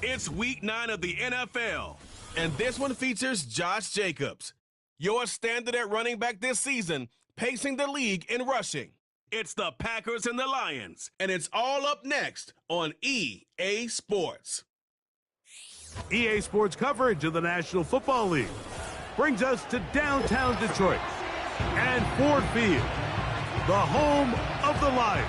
It's week 9 of the NFL, and this one features Josh Jacobs, your standard at running back this season, pacing the league in rushing. It's the Packers and the Lions, and it's all up next on EA Sports. EA Sports coverage of the National Football League brings us to downtown Detroit and Ford Field, the home of the Lions.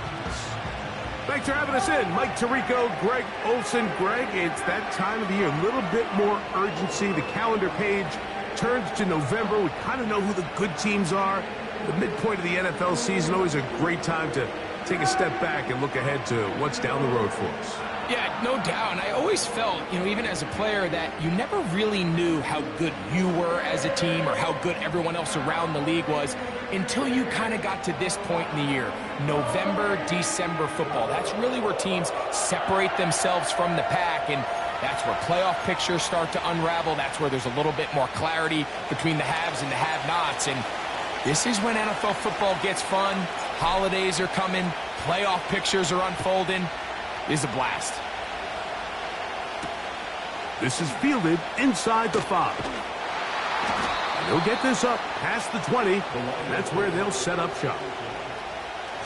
Thanks for having us in. Mike Tirico, Greg Olson. Greg, it's that time of the year. A little bit more urgency. The calendar page turns to November. We kind of know who the good teams are. The midpoint of the NFL season, always a great time to take a step back and look ahead to what's down the road for us. Yeah, no doubt. And I always felt, even as a player, that you never really knew how good you were as a team or how good everyone else around the league was until you kind of got to this point in the year. November, December football. That's really where teams separate themselves from the pack, and that's where playoff pictures start to unravel. That's where there's a little bit more clarity between the haves and the have-nots. And this is when NFL football gets fun. Holidays are coming. Playoff pictures are unfolding. Is a blast. This is fielded inside the 5. They'll get this up past the 20, and that's where they'll set up shop.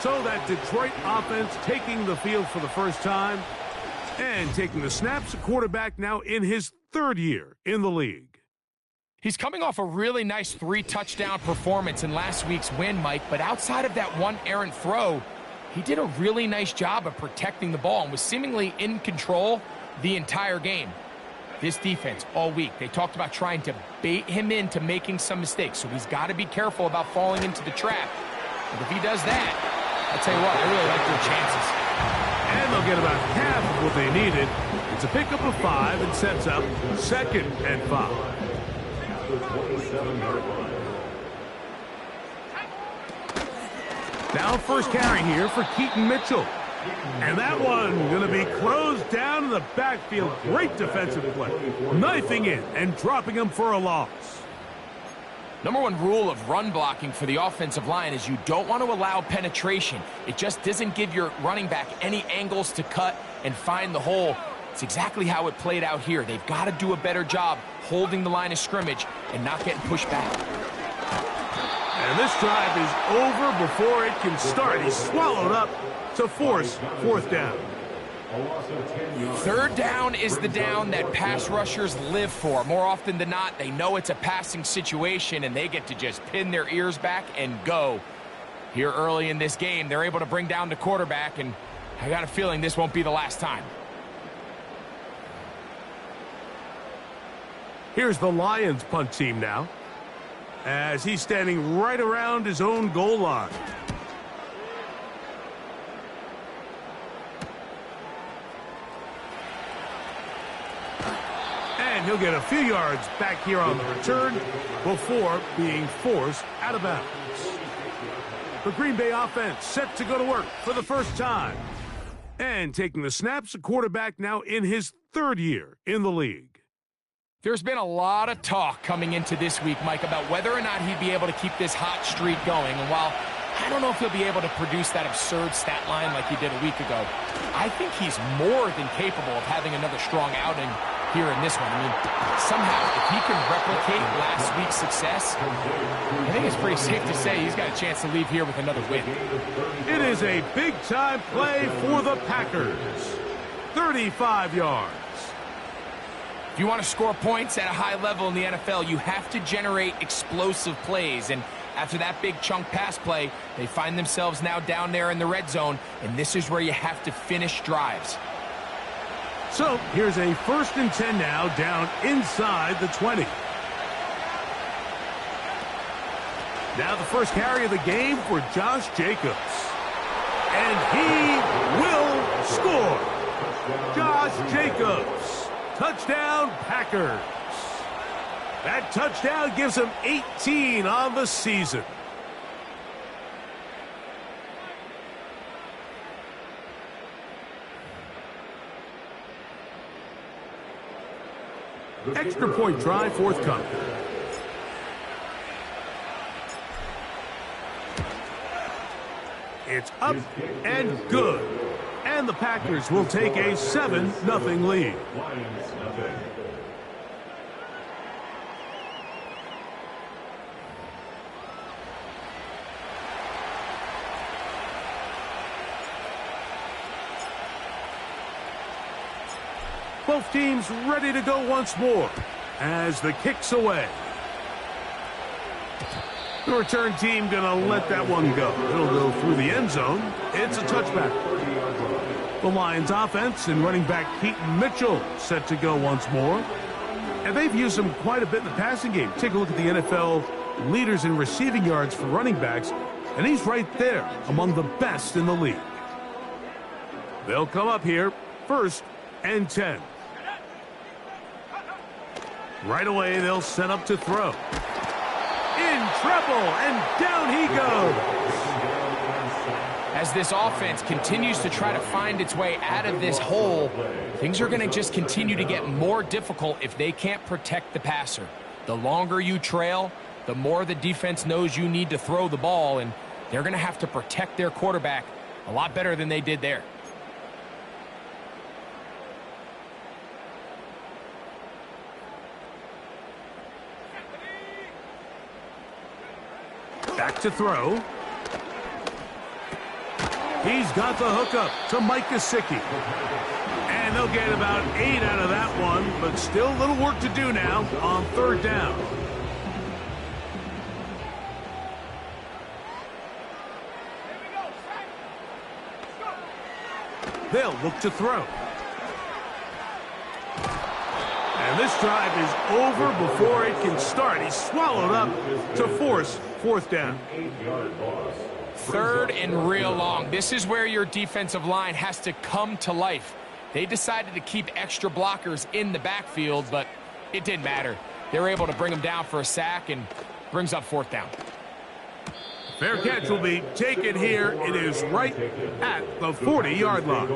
So that Detroit offense taking the field for the first time and taking the snaps, a quarterback now in his 3rd year in the league. He's coming off a really nice 3-touchdown performance in last week's win, Mike, but outside of that one errant throw, he did a really nice job of protecting the ball and was seemingly in control the entire game. This defense all week, they talked about trying to bait him into making some mistakes, so he's got to be careful about falling into the trap. But if he does that, I'll tell you what, I really like their chances. And they'll get about half of what they needed. It's a pickup of 5 and sets up 2nd and 5. Now first carry here for Keaton Mitchell. And that one going to be closed down in the backfield. Great defensive play. Knifing in and dropping him for a loss. Number one rule of run blocking for the offensive line is you don't want to allow penetration. It just doesn't give your running back any angles to cut and find the hole. It's exactly how it played out here. They've got to do a better job holding the line of scrimmage and not getting pushed back. And this drive is over before it can start. He's swallowed up to force 4th down. 3rd down is the down that pass rushers live for. More often than not, they know it's a passing situation, and they get to just pin their ears back and go. Here early in this game, they're able to bring down the quarterback, and I got a feeling this won't be the last time. Here's the Lions punt team now, as he's standing right around his own goal line. And he'll get a few yards back here on the return before being forced out of bounds. The Green Bay offense set to go to work for the first time. And taking the snaps, a quarterback now in his 3rd year in the league. There's been a lot of talk coming into this week, Mike, about whether or not he'd be able to keep this hot streak going. And while I don't know if he'll be able to produce that absurd stat line like he did a week ago, I think he's more than capable of having another strong outing here in this one. I mean, somehow, if he can replicate last week's success, I think it's pretty safe to say he's got a chance to leave here with another win. It is a big-time play for the Packers. 35 yards. If you want to score points at a high level in the NFL, you have to generate explosive plays. And after that big chunk pass play, they find themselves now down there in the red zone, and this is where you have to finish drives. So here's a 1st and 10 now, down inside the 20. Now the first carry of the game for Josh Jacobs. And he will score. Josh Jacobs. Touchdown, Packers. That touchdown gives him 18 on the season. Extra point try forthcoming. It's up and good. And the Packers will take a 7-0 lead. Both teams ready to go once more as the kick's away. The return team going to let that one go. It'll go through the end zone. It's a touchback. The Lions offense and running back Keaton Mitchell set to go once more. And they've used him quite a bit in the passing game. Take a look at the NFL leaders in receiving yards for running backs, and he's right there among the best in the league. They'll come up here, 1st and 10. Right away, they'll set up to throw. In trouble, and down he goes. As this offense continues to try to find its way out of this hole, things are going to just continue to get more difficult if they can't protect the passer. The longer you trail, the more the defense knows you need to throw the ball, and they're going to have to protect their quarterback a lot better than they did there. Back to throw. He's got the hookup to Mike Gesicki. And they'll get about 8 out of that one, but still a little work to do now on 3rd down. They'll look to throw. And this drive is over before it can start. He's swallowed up to force 4th down. 3rd and real long. This is where your defensive line has to come to life. They decided to keep extra blockers in the backfield, but it didn't matter. They were able to bring them down for a sack and brings up 4th down. Fair catch will be taken here. It is right at the 40-yard line.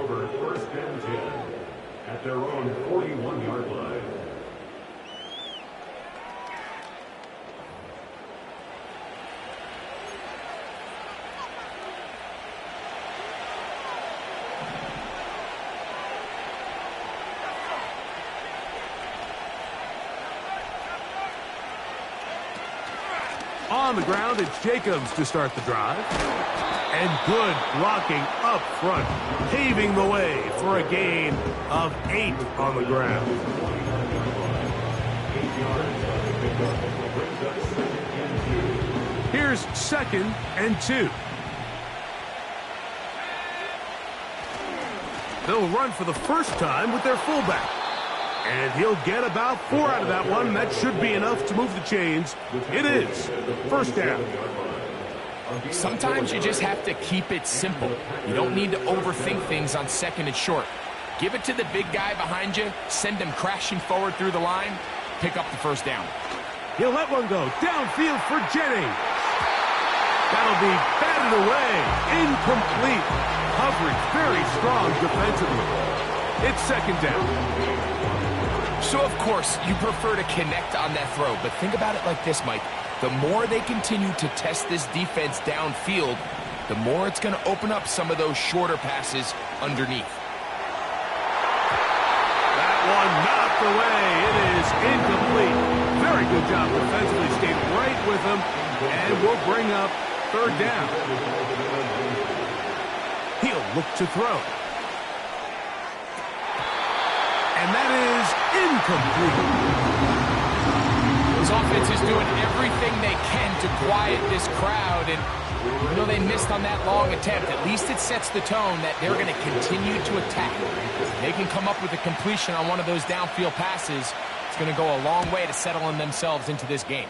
At their own 41-yard line. On the ground, it's Jacobs to start the drive. And good blocking up front, paving the way for a gain of 8 on the ground. Here's 2nd and 2. They'll run for the first time with their fullback. And he'll get about 4 out of that one. That should be enough to move the chains. It is 1st down. Sometimes you just have to keep it simple. You don't need to overthink things on 2nd and short. Give it to the big guy behind you, send him crashing forward through the line, pick up the 1st down. He'll let one go downfield for Jennings. That'll be batted away. Incomplete. Coverage very strong defensively. It's 2nd down. So, of course, you prefer to connect on that throw, but think about it like this, Mike. The more they continue to test this defense downfield, the more it's going to open up some of those shorter passes underneath. That one knocked away. It is incomplete. Very good job defensively. Stayed right with him, and we'll bring up 3rd down. He'll look to throw. And that is incomplete. This offense is doing everything they can to quiet this crowd, and you know they missed on that long attempt. At least it sets the tone that they're going to continue to attack. They can come up with a completion on one of those downfield passes. It's going to go a long way to settling themselves into this game.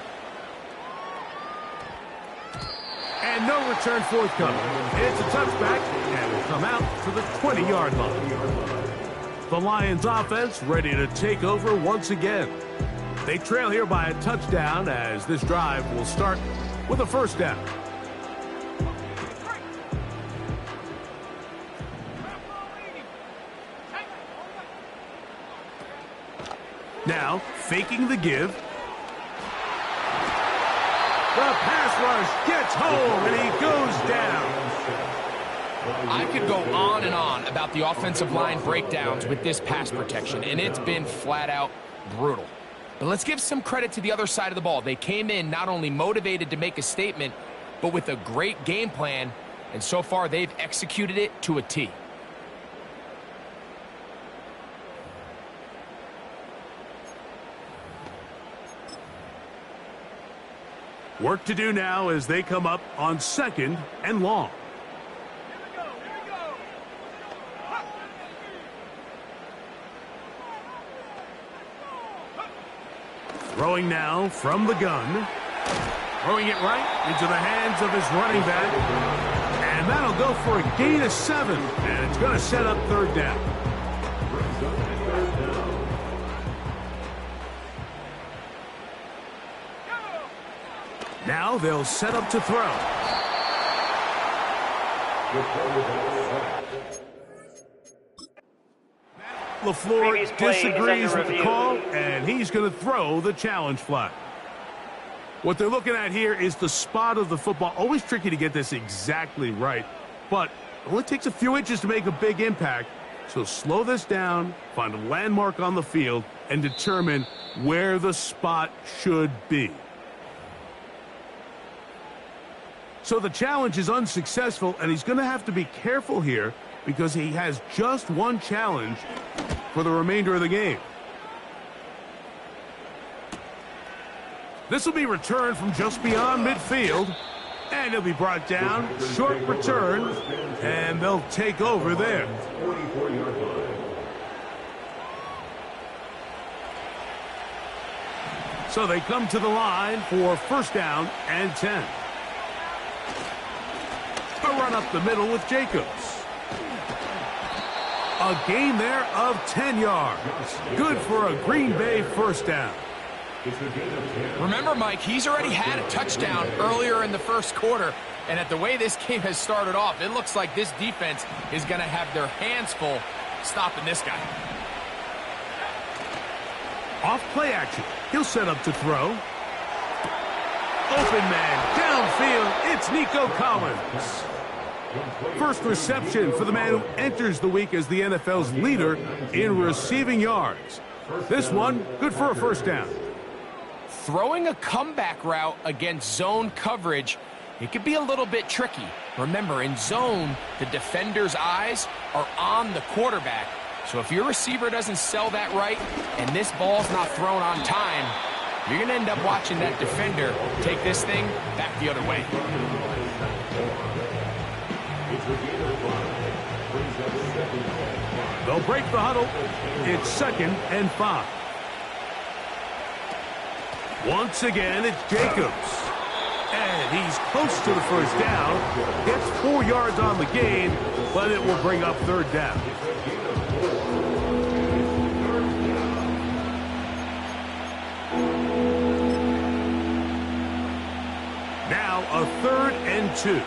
And no return forthcoming. It's a touchback, and will come out to the 20-yard line. The Lions offense ready to take over once again. They trail here by a touchdown as this drive will start with a 1st down. Now, faking the give. The pass rush gets home, and he goes down. I could go on and on about the offensive line breakdowns with this pass protection, and it's been flat out brutal. But let's give some credit to the other side of the ball. They came in not only motivated to make a statement, but with a great game plan, and so far they've executed it to a T. Work to do now as they come up on 2nd and long. Throwing now from the gun. Throwing it right into the hands of his running back. And that'll go for a gain of 7. And it's going to set up 3rd down. Now they'll set up to throw. LaFleur disagrees with the call, and he's going to throw the challenge flag. What they're looking at here is the spot of the football. Always tricky to get this exactly right, but it only takes a few inches to make a big impact. So slow this down, find a landmark on the field, and determine where the spot should be. So the challenge is unsuccessful, and he's going to have to be careful here because he has just one challenge for the remainder of the game. This will be returned from just beyond midfield, and he'll be brought down. Short return, and they'll take over there. So they come to the line for 1st down and 10. A run up the middle with Jacobs. A gain there of 10 yards. Good for a Green Bay 1st down. Remember, Mike, he's already had a touchdown earlier in the 1st quarter, and at the way this game has started off, it looks like this defense is going to have their hands full stopping this guy. Off play action. He'll set up to throw. Open man, downfield, it's Nico Collins. First reception for the man who enters the week as the NFL's leader in receiving yards. This one, good for a 1st down. Throwing a comeback route against zone coverage, it could be a little bit tricky. Remember, in zone, the defender's eyes are on the quarterback. So if your receiver doesn't sell that right and this ball's not thrown on time, you're going to end up watching that defender take this thing back the other way. They'll break the huddle. It's 2nd and 5. Once again, it's Jacobs. And he's close to the 1st down. Gets 4 yards on the gain, but it will bring up 3rd down. Now a 3rd and 2.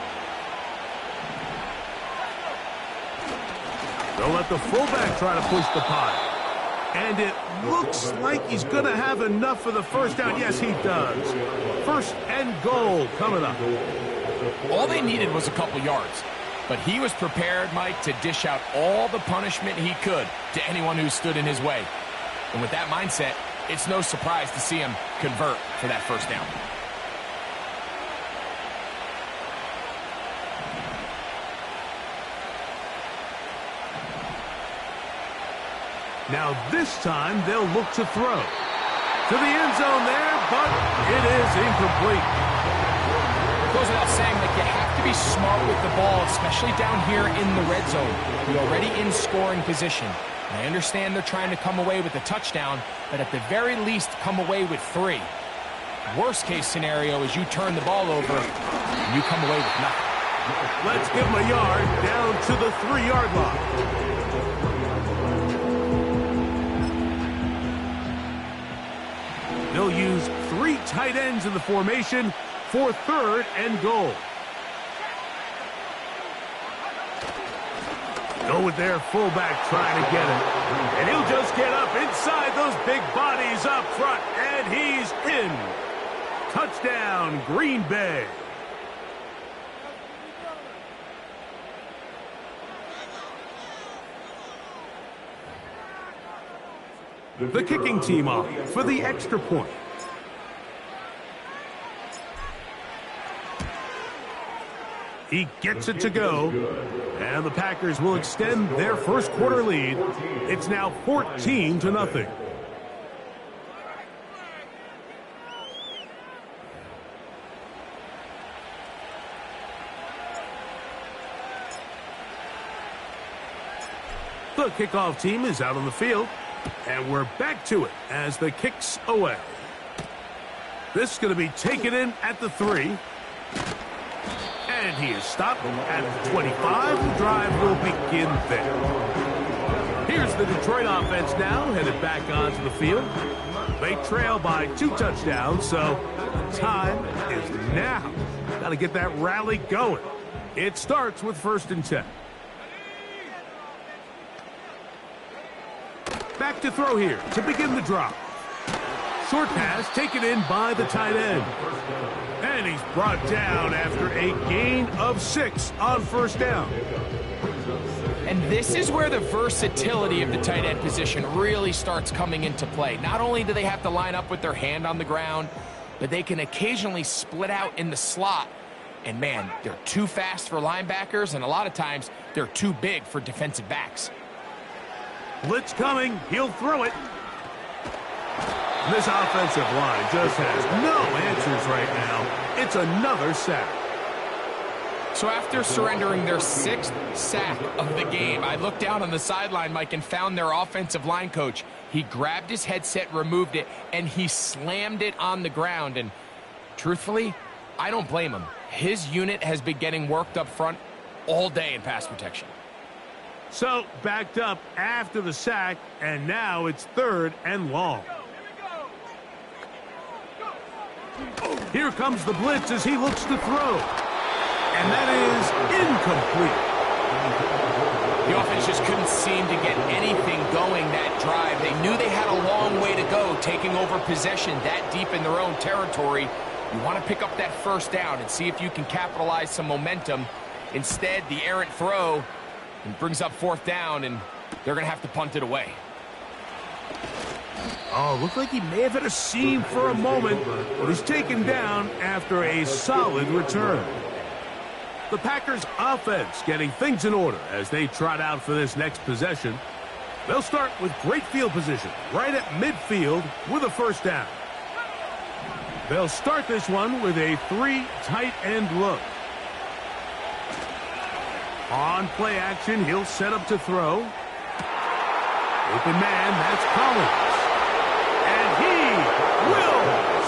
They'll let the fullback try to push the pile. And it looks like he's going to have enough for the 1st down. Yes, he does. 1st and goal coming up. All they needed was a couple yards. But he was prepared, Mike, to dish out all the punishment he could to anyone who stood in his way. And with that mindset, it's no surprise to see him convert for that 1st down. Now this time they'll look to throw. To the end zone there, but it is incomplete. It goes without saying that you have to be smart with the ball, especially down here in the red zone. You're already in scoring position. I understand they're trying to come away with a touchdown, but at the very least come away with 3. Worst case scenario is you turn the ball over and you come away with nothing. Let's give him a yard down to the 3-yard line. They'll use 3 tight ends in the formation for 3rd and goal. Go with their fullback trying to get it. And he'll just get up inside those big bodies up front. And he's in. Touchdown, Green Bay. The kicking team off for the extra point. He gets it to go, and the Packers will extend their first quarter lead. It's now 14-0. The kickoff team is out on the field, and we're back to it as the kick's away. This is going to be taken in at the 3. And he is stopped at the 25. The drive will begin there. Here's the Detroit offense now, headed back onto the field. They trail by 2 touchdowns, so the time is now. Got to get that rally going. It starts with 1st and 10. Back to throw here to begin the drop. Short pass taken in by the tight end. And he's brought down after a gain of 6 on 1st down. And this is where the versatility of the tight end position really starts coming into play. Not only do they have to line up with their hand on the ground, but they can occasionally split out in the slot. And man, they're too fast for linebackers, and a lot of times they're too big for defensive backs. Blitz coming. He'll throw it. This offensive line just has no answers right now. It's another sack. So after surrendering their 6th sack of the game, I looked down on the sideline, Mike, and found their offensive line coach. He grabbed his headset, removed it, and he slammed it on the ground. And truthfully, I don't blame him. His unit has been getting worked up front all day in pass protection. So backed up after the sack, and now it's 3rd and long. Here comes the blitz as he looks to throw. And that is incomplete. The offense just couldn't seem to get anything going that drive. They knew they had a long way to go, taking over possession that deep in their own territory. You want to pick up that 1st down and see if you can capitalize some momentum. Instead, the errant throw brings up 4th down, and they're going to have to punt it away. Oh, looked like he may have had a seam for a moment, but he's taken down after a solid return. The Packers offense getting things in order as they trot out for this next possession. They'll start with great field position right at midfield with a 1st down. They'll start this one with a 3 tight end look. On play action, he'll set up to throw. Open man, that's Collins. And he will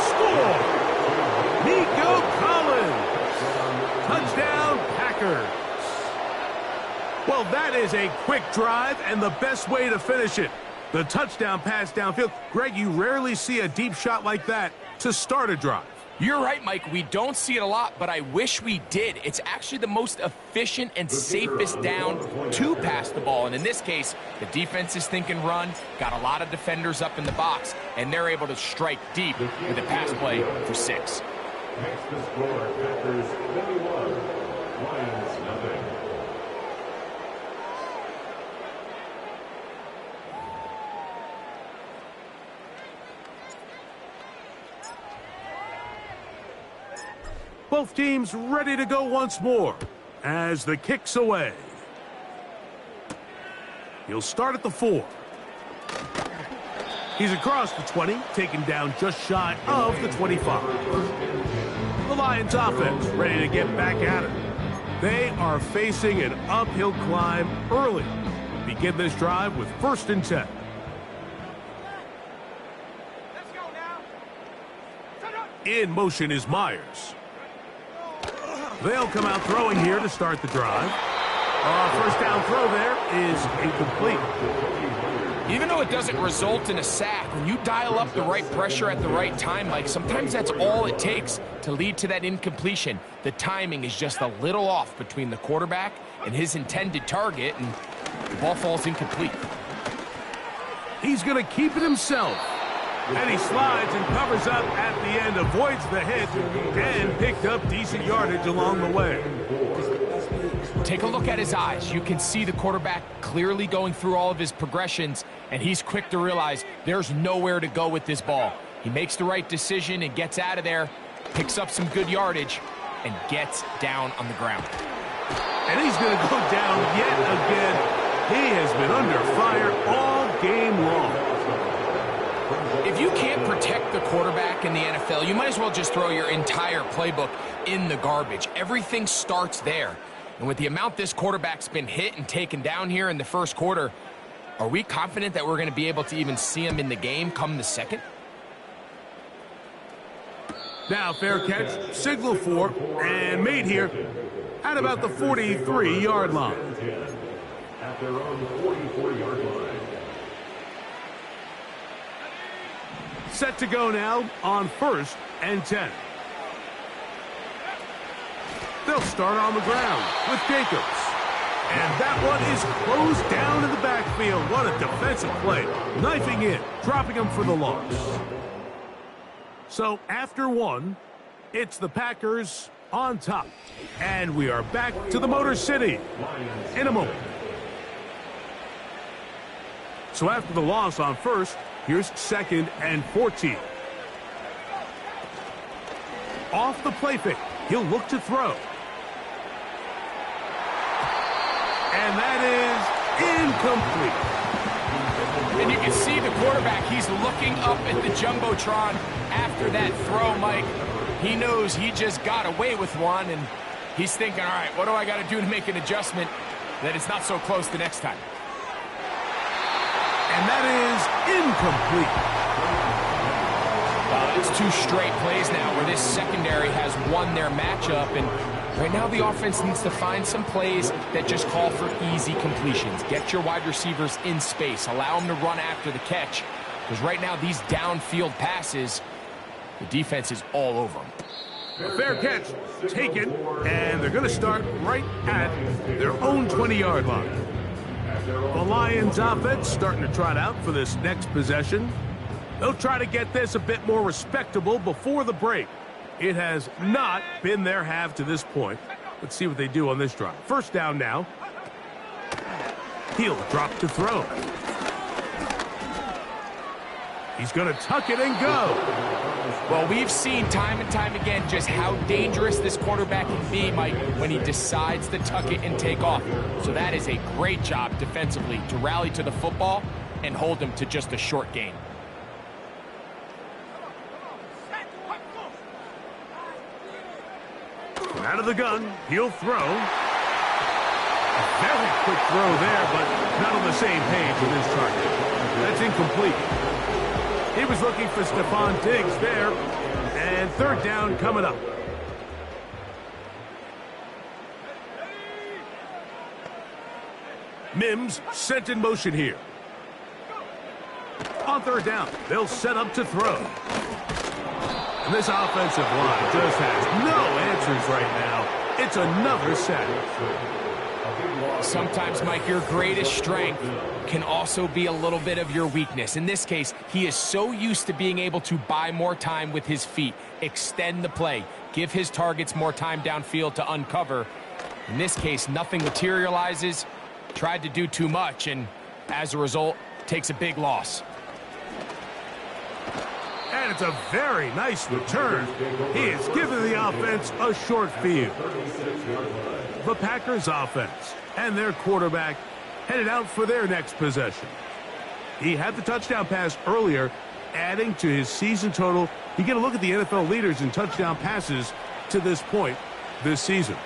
score. Nico Collins. Touchdown, Packers. Well, that is a quick drive and the best way to finish it. The touchdown pass downfield. Greg, you rarely see a deep shot like that to start a drive. You're right, Mike. We don't see it a lot, but I wish we did. It's actually the most efficient and safest down to pass the ball. And in this case, the defense is thinking run, got a lot of defenders up in the box, and they're able to strike deep with a pass play for 6. Next to score, Packers 21, Lions nothing. Both teams ready to go once more as the kick's away. He'll start at the 4. He's across the 20, taken down just shy of the 25. The Lions offense ready to get back at it. They are facing an uphill climb early. Begin this drive with 1st and 10. In motion is Myers. They'll come out throwing here to start the drive. 1st down throw there is incomplete. Even though it doesn't result in a sack, when you dial up the right pressure at the right time, Mike, sometimes that's all it takes to lead to that incompletion. The timing is just a little off between the quarterback and his intended target, and the ball falls incomplete. He's going to keep it himself. And he slides and covers up at the end, avoids the hit, and picked up decent yardage along the way. Take a look at his eyes. You can see the quarterback clearly going through all of his progressions, and he's quick to realize there's nowhere to go with this ball. He makes the right decision and gets out of there, picks up some good yardage, and gets down on the ground. And he's going to go down yet again. He has been under fire all game long. If you can't protect the quarterback in the NFL, you might as well just throw your entire playbook in the garbage. Everything starts there. And with the amount this quarterback's been hit and taken down here in the first quarter, are we confident that we're going to be able to even see him in the game come the second? Now, fair catch, signal for, and made here at about the 43-yard line. At their own 44-yard line. Set to go now on 1st and 10. They'll start on the ground with Jacobs. And that one is closed down in the backfield. What a defensive play. Knifing in, dropping him for the loss. So after one, it's the Packers on top. And we are back to the Motor City in a moment. So after the loss on 1st, here's 2nd and 14. Off the play fake, he'll look to throw. And that is incomplete. And you can see the quarterback, he's looking up at the Jumbotron after that throw, Mike. He knows he just got away with one, and he's thinking, all right, what do I got to do to make an adjustment that it's not so close the next time? And that is incomplete. It's 2 straight plays now where this secondary has won their matchup, and right now the offense needs to find some plays that just call for easy completions. Get your wide receivers in space. Allow them to run after the catch, because right now these downfield passes, the defense is all over them. A fair catch taken, and they're going to start right at their own 20-yard line. The Lions offense starting to trot out for this next possession. They'll try to get this a bit more respectable before the break. It has not been their half to this point. Let's see what they do on this drive. 1st down now. He'll drop to throw. He's going to tuck it and go. Well, we've seen time and time again just how dangerous this quarterback can be, Mike, when he decides to tuck it and take off. So that is a great job defensively to rally to the football and hold him to just a short gain. Out of the gun, he'll throw. A very quick throw there, but not on the same page with his target. That's incomplete. He was looking for Stephon Diggs there, and 3rd down coming up. Mims sent in motion here. On 3rd down, they'll set up to throw. And this offensive line just has no answers right now. It's another sack. Sometimes, Mike, your greatest strength can also be a little bit of your weakness. In this case, he is so used to being able to buy more time with his feet, extend the play, give his targets more time downfield to uncover. In this case, nothing materializes, tried to do too much, and as a result, takes a big loss. And it's a very nice return. He has given the offense a short field. The Packers offense and their quarterback headed out for their next possession. He had the touchdown pass earlier, adding to his season total. You get a look at the NFL leaders in touchdown passes to this point this season.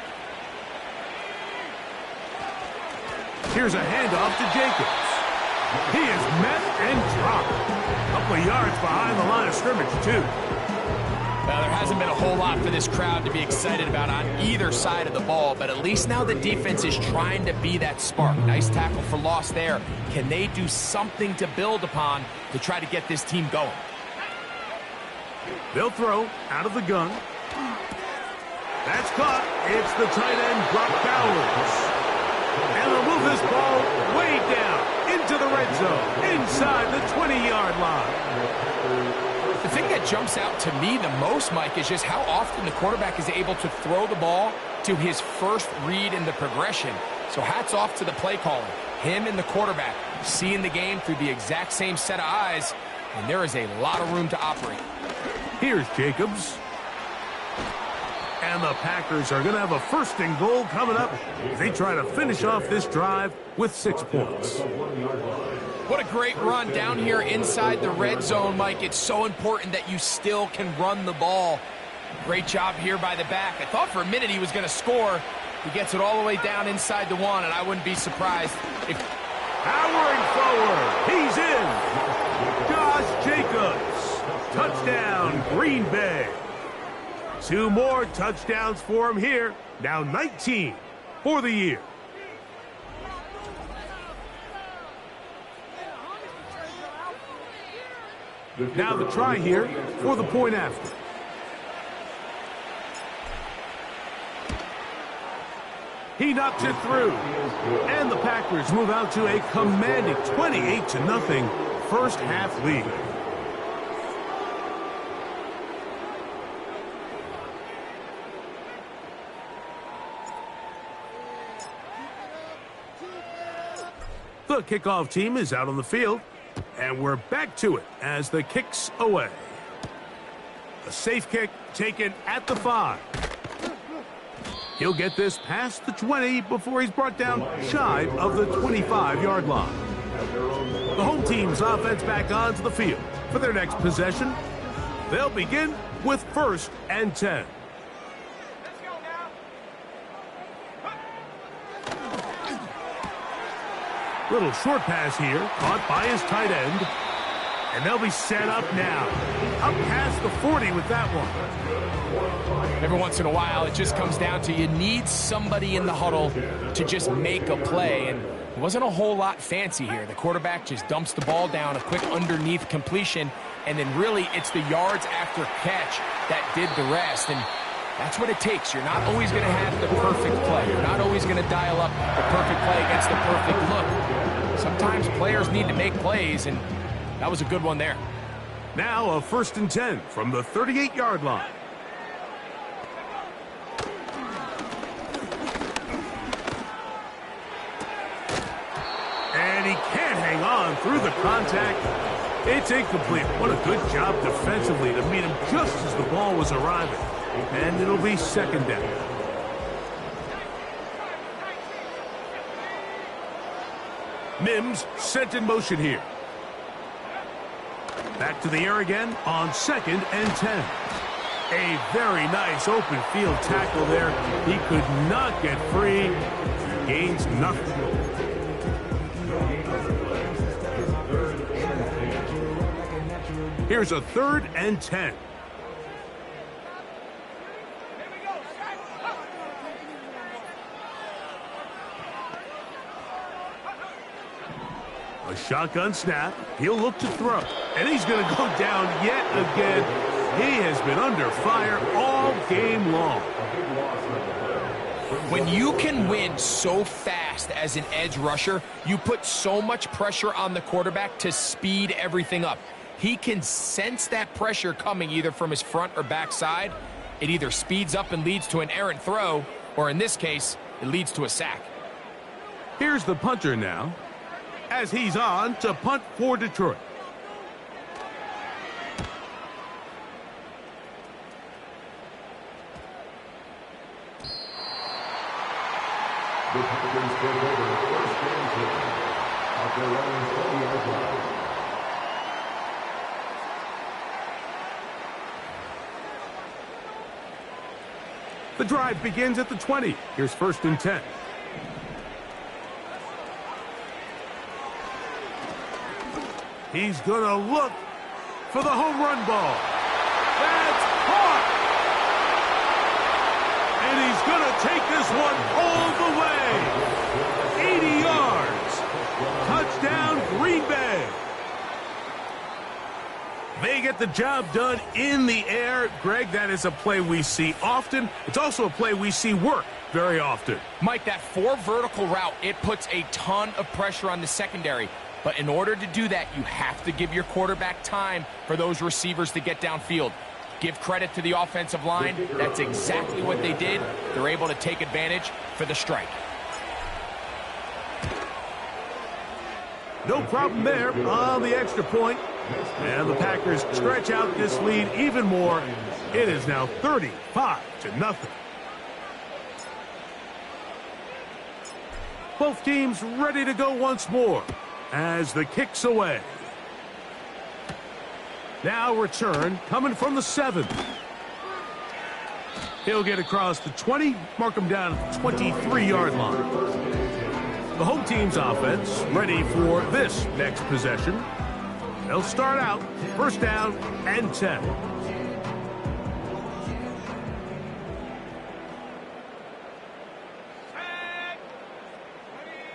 Here's a handoff to Jacobs. He is met and dropped. A couple of yards behind the line of scrimmage, too. Well, there hasn't been a whole lot for this crowd to be excited about on either side of the ball, but at least now the defense is trying to be that spark. Nice tackle for loss there. Can they do something to build upon to try to get this team going? They'll throw out of the gun. That's caught. It's the tight end, Brock Bowers. And they'll move this ball way down into the red zone, inside the 20-yard line. The thing that jumps out to me the most, Mike, is just how often the quarterback is able to throw the ball to his first read in the progression. So hats off to the play calling. him and the quarterback seeing the game through the exact same set of eyes, and there is a lot of room to operate. Here's Jacobs. And the Packers are going to have a 1st and goal coming up as they try to finish off this drive with 6 points. What a great run down here inside the red zone, Mike. It's so important that you still can run the ball. Great job here by the back. I thought for a minute he was going to score. He gets it all the way down inside the 1, and I wouldn't be surprised if... Powering forward, he's in. Josh Jacobs, touchdown, Green Bay. 2 more touchdowns for him here. Now 19 for the year. Now the try here for the point after. He knocks it through. And the Packers move out to a commanding 28-0 first half lead. The kickoff team is out on the field. And we're back to it as the kick's away. A safe kick taken at the 5. He'll get this past the 20 before he's brought down shy of the 25-yard line. The home team's offense back onto the field for their next possession. They'll begin with 1st and 10. Little short pass here, caught by his tight end. And they'll be set up now. Up past the 40 with that one. Every once in a while, it just comes down to you need somebody in the huddle to just make a play. And it wasn't a whole lot fancy here. The quarterback just dumps the ball down, a quick underneath completion, and then really it's the yards after catch that did the rest. And that's what it takes. You're not always going to have the perfect play. You're not always going to dial up the perfect play against the perfect look. Sometimes players need to make plays, and that was a good one there. Now a 1st and 10 from the 38-yard line. And he can't hang on through the contact. It's incomplete. What a good job defensively to meet him just as the ball was arriving. And it'll be 2nd down. Mims sent in motion here. Back to the air again on 2nd and 10. A very nice open field tackle there. He could not get free. Gains nothing. Here's a 3rd and 10. A shotgun snap. He'll look to throw. And he's going to go down yet again. He has been under fire all game long. When you can win so fast as an edge rusher, you put so much pressure on the quarterback to speed everything up. He can sense that pressure coming either from his front or back side. It either speeds up and leads to an errant throw, or in this case, it leads to a sack. Here's the punter now, as he's on to punt for Detroit. The Packers take over the 1st and 10 at their own 20-yard line. The drive begins at the 20. Here's 1st and 10. He's going to look for the home run ball. That's caught! And he's going to take this one all the way. 80 yards. Touchdown, Green Bay. They get the job done in the air. Greg, that is a play we see often. It's also a play we see work very often. Mike, that 4 vertical route, it puts a ton of pressure on the secondary. But in order to do that, you have to give your quarterback time for those receivers to get downfield. Give credit to the offensive line. That's exactly what they did. They're able to take advantage for the strike. No problem there on the extra point. And the Packers stretch out this lead even more. It is now 35-0. Both teams ready to go once more as the kick's away. Now return coming from the 7. He'll get across the 20, mark him down at the 23-yard line. The home team's offense ready for this next possession. They'll start out first down and 10.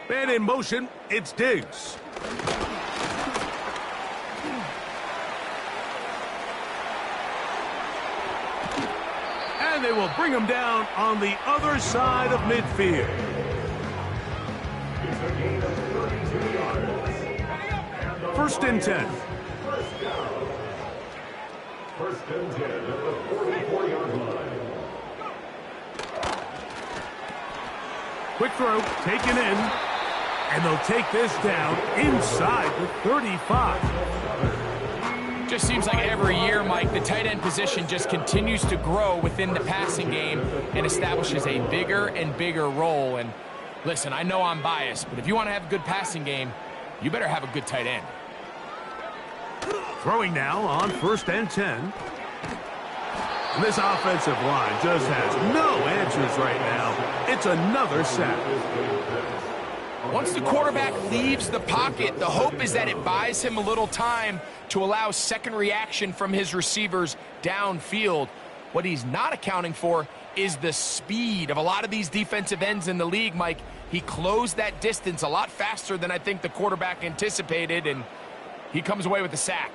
Man in motion, it's Diggs. And they will bring him down on the other side of midfield. First and 10. First and 10 at the 44-yard line. Quick throw, taken in, and they'll take this down inside the 35. Just seems like every year, Mike, the tight end position just continues to grow within the passing game and establishes a bigger and bigger role. And listen, I know I'm biased, but if you want to have a good passing game, you better have a good tight end. Throwing now on first and 10. And this offensive line just has no answers right now. It's another sack. Once the quarterback leaves the pocket, the hope is that it buys him a little time to allow second reaction from his receivers downfield. What he's not accounting for is the speed of a lot of these defensive ends in the league, Mike. He closed that distance a lot faster than I think the quarterback anticipated, and he comes away with the sack.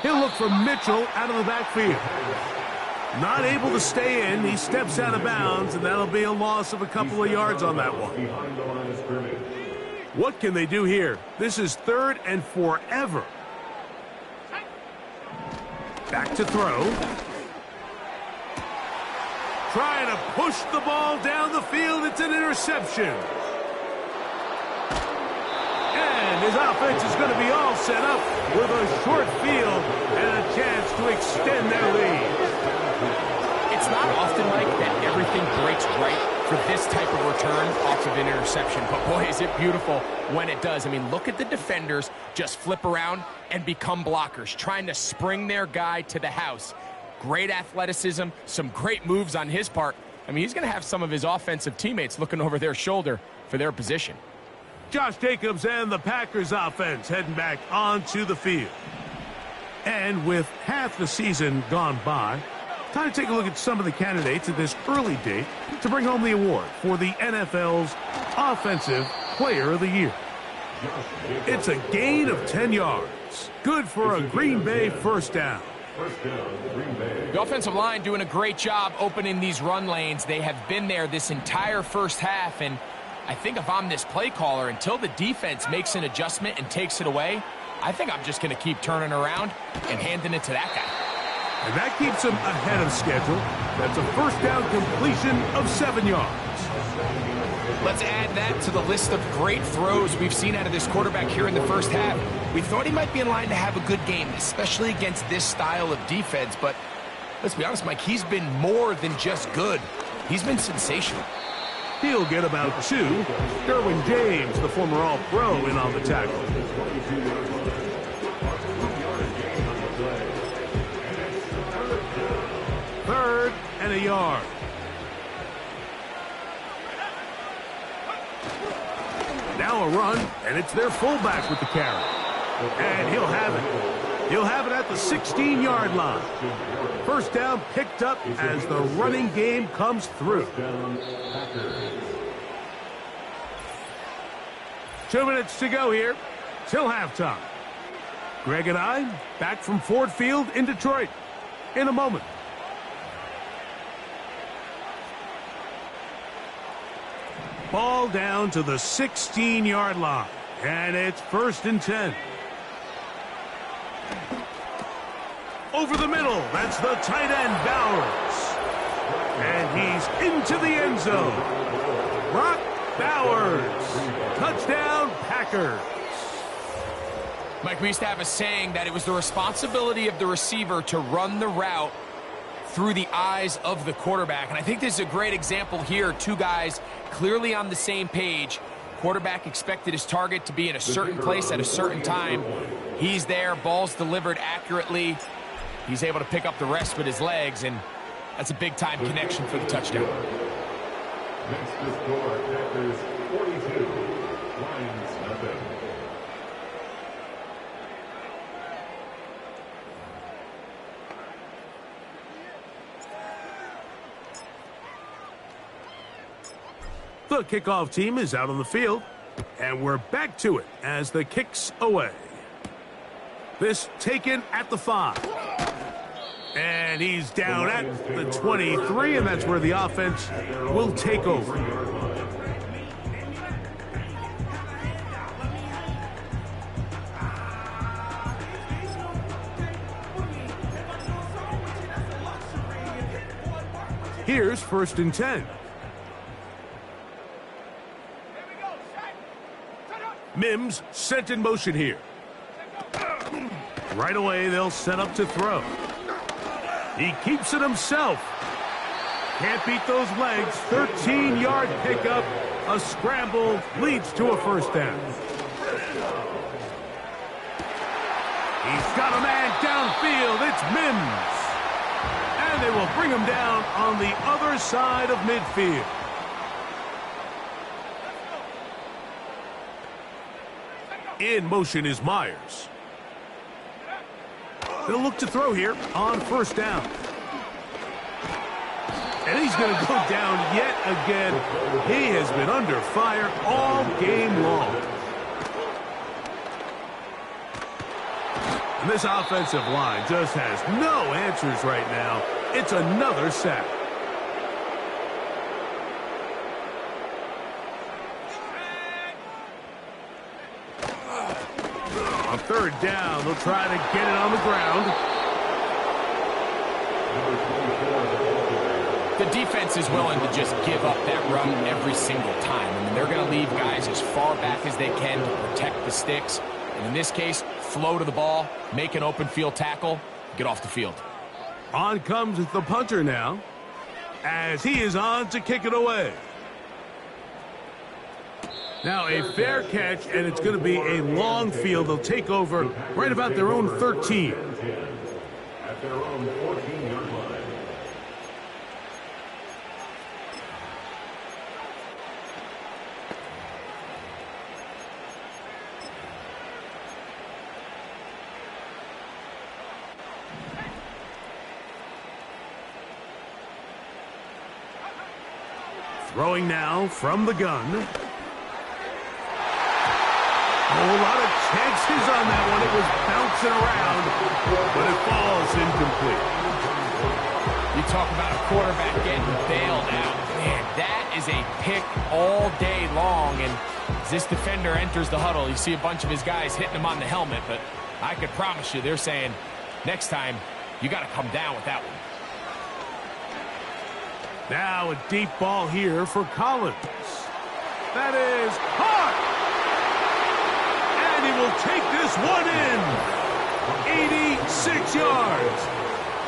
He'll look for Mitchell out of the backfield. Not able to stay in. He steps out of bounds, and that'll be a loss of a couple of yards on that one. What can they do here? This is third and forever. Back to throw. Trying to push the ball down the field. It's an interception. And his offense is going to be all set up with a short field and a chance to extend their lead. It's not often, Mike, that everything breaks right for this type of return off of an interception. But boy, is it beautiful when it does. I mean, look at the defenders just flip around and become blockers, trying to spring their guy to the house. Great athleticism, some great moves on his part. I mean, he's going to have some of his offensive teammates looking over their shoulder for their position. Josh Jacobs and the Packers offense heading back onto the field. And with half the season gone by, time to take a look at some of the candidates at this early date to bring home the award for the NFL's Offensive Player of the Year. It's a gain of 10 yards. Good for a Green Bay first down. The offensive line doing a great job opening these run lanes. They have been there this entire first half, and I think if I'm this play caller, until the defense makes an adjustment and takes it away, I think I'm just going to keep turning around and handing it to that guy. And that keeps him ahead of schedule. That's a first down completion of 7 yards. Let's add that to the list of great throws we've seen out of this quarterback here in the first half. We thought he might be in line to have a good game, especially against this style of defense. But let's be honest, Mike, he's been more than just good. He's been sensational. He'll get about 2. Derwin James, the former All-Pro, in on the tackle. Third and a yard. Now a run, and it's their fullback with the carry. And he'll have it. He'll have it at the 16-yard line. First down picked up as the running game comes through. 2 minutes to go here till halftime. Greg and I back from Ford Field in Detroit in a moment. Ball down to the 16-yard line, and it's first and 10. over the middle. That's the tight end, Bowers. And he's into the end zone. Brock Bowers. Touchdown, Packers. Mike, we used to have a saying that it was the responsibility of the receiver to run the route through the eyes of the quarterback. And I think this is a great example here. Two guys clearly on the same page. Quarterback expected his target to be in a certain place at a certain time. He's there, ball's delivered accurately. He's able to pick up the rest with his legs, and that's a big-time connection for the touchdown. Next to score, Packers 42, Lions nothing. The kickoff team is out on the field, and we're back to it as the kick's away. This taken at the 5. And he's down at the 23, and that's where the offense will take over. Here's 1st and 10. Mims sent in motion here. Right away, they'll set up to throw. He keeps it himself. Can't beat those legs. 13-yard pickup. A scramble leads to a 1st down. He's got a man downfield. It's Mims. And they will bring him down on the other side of midfield. In motion is Myers. They'll look to throw here on 1st down. And he's going to go down yet again. He has been under fire all game long. And this offensive line just has no answers right now. It's another sack. On 3rd down, they'll try to get it on the ground. The defense is willing to just give up that run every single time. I mean, they're going to leave guys as far back as they can to protect the sticks. And in this case, flow to the ball, make an open field tackle, get off the field. On comes the punter now, as he is on to kick it away. Now a fair catch, and it's going to be a long field. They'll take over right about their own 13. At their own 14-yard line. Throwing now from the gun. A lot of chances on that one. It was bouncing around, but it falls incomplete. You talk about a quarterback getting bailed out. Man, that is a pick all day long. And as this defender enters the huddle, you see a bunch of his guys hitting him on the helmet. But I could promise you, they're saying, next time, you got to come down with that one. Now a deep ball here for Collins. That is caught. And he will take this one in. 86 yards.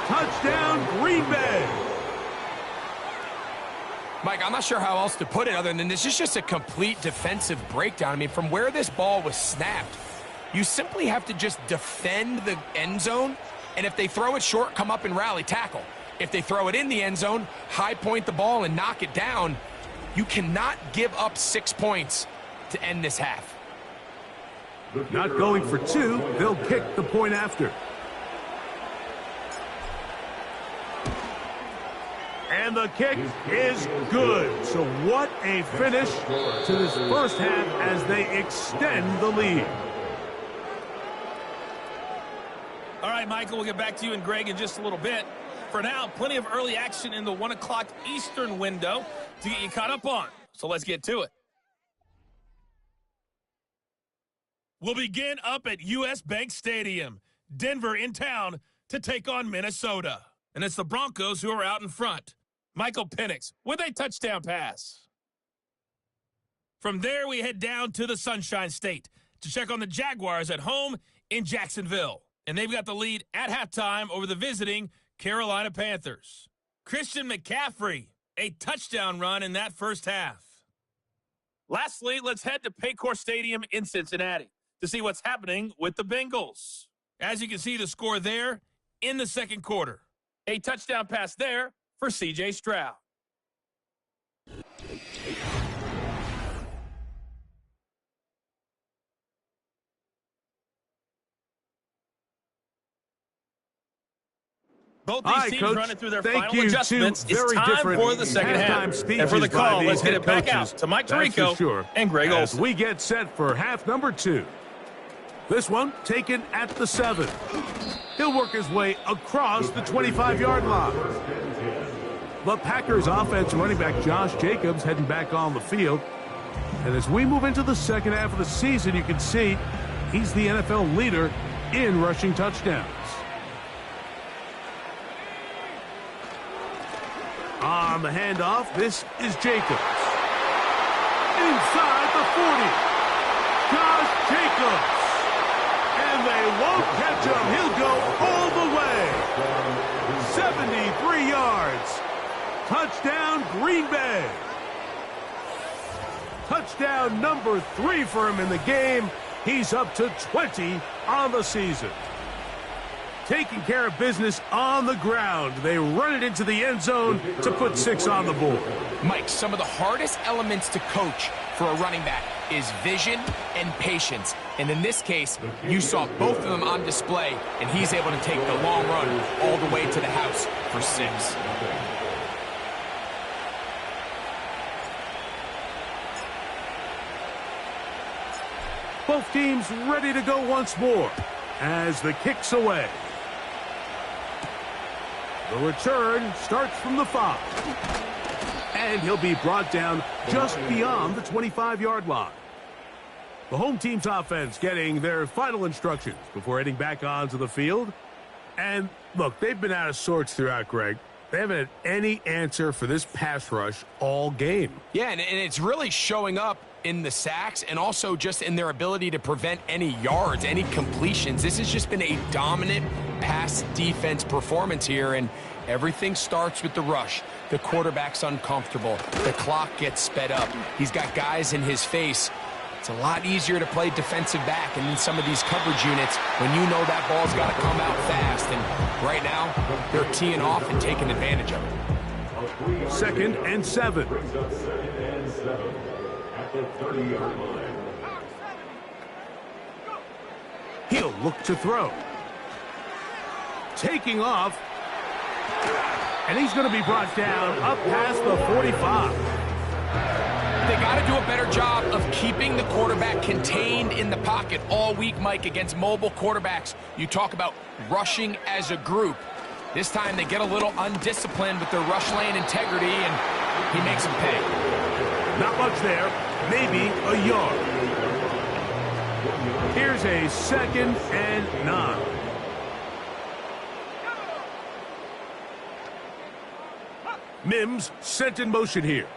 Touchdown, Green Bay. Mike, I'm not sure how else to put it other than this is just a complete defensive breakdown. I mean, from where this ball was snapped, you simply have to just defend the end zone, and if they throw it short, come up and rally tackle. If they throw it in the end zone, high point the ball and knock it down. You cannot give up 6 points to end this half. Not going for 2. They'll kick the point after. And the kick is good. So what a finish to this first half as they extend the lead. All right, Michael, we'll get back to you and Greg in just a little bit. For now, plenty of early action in the 1 o'clock Eastern window to get you caught up on. So let's get to it. We'll begin up at U.S. Bank Stadium. Denver in town to take on Minnesota. And it's the Broncos who are out in front. Michael Penix with a touchdown pass. From there, we head down to the Sunshine State to check on the Jaguars at home in Jacksonville. And they've got the lead at halftime over the visiting Carolina Panthers. Christian McCaffrey, a touchdown run in that first half. Lastly, let's head to Paycor Stadium in Cincinnati to see what's happening with the Bengals. As you can see the score there in the second quarter. A touchdown pass there for C.J. Stroud. Both these teams running through their final adjustments. It's time for the second half. And for the call, let's get it back out to Mike Tirico and Greg Olson. As we get set for half number 2. This one taken at the 7. He'll work his way across the 25-yard line. The Packers offense running back Josh Jacobs heading back on the field. And as we move into the second half of the season, you can see he's the NFL leader in rushing touchdowns. On the handoff, this is Jacobs. Inside the 40. Josh Jacobs. And they won't catch him. He'll go all the way. 73 yards. Touchdown, Green Bay. Touchdown number 3 for him in the game. He's up to 20 on the season. Taking care of business on the ground. They run it into the end zone to put 6 on the board. Mike, some of the hardest elements to coach for a running back is vision and patience. And in this case, you saw both of them on display, and he's able to take the long run all the way to the house for 6. Both teams ready to go once more as the kick's away. The return starts from the 5. And he'll be brought down just beyond the 25-yard line. The home team's offense getting their final instructions before heading back onto the field. And look, they've been out of sorts throughout, Greg. They haven't had any answer for this pass rush all game. Yeah, and it's really showing up in the sacks and also just in their ability to prevent any yards, any completions. This has just been a dominant pass defense performance here, and everything starts with the rush. The quarterback's uncomfortable. The clock gets sped up. He's got guys in his face. It's a lot easier to play defensive back and in some of these coverage units when you know that ball's got to come out fast. And right now, they're teeing off and taking advantage of it. 2nd and 7. At the 30-yard line. He'll look to throw. Taking off. And he's going to be brought down up past the 45. They got to do a better job of keeping the quarterback contained in the pocket all week, Mike, against mobile quarterbacks. You talk about rushing as a group. This time they get a little undisciplined with their rush lane integrity, and he makes them pay. Not much there. Maybe a yard. Here's a 2nd and 9. Mims sent in motion here.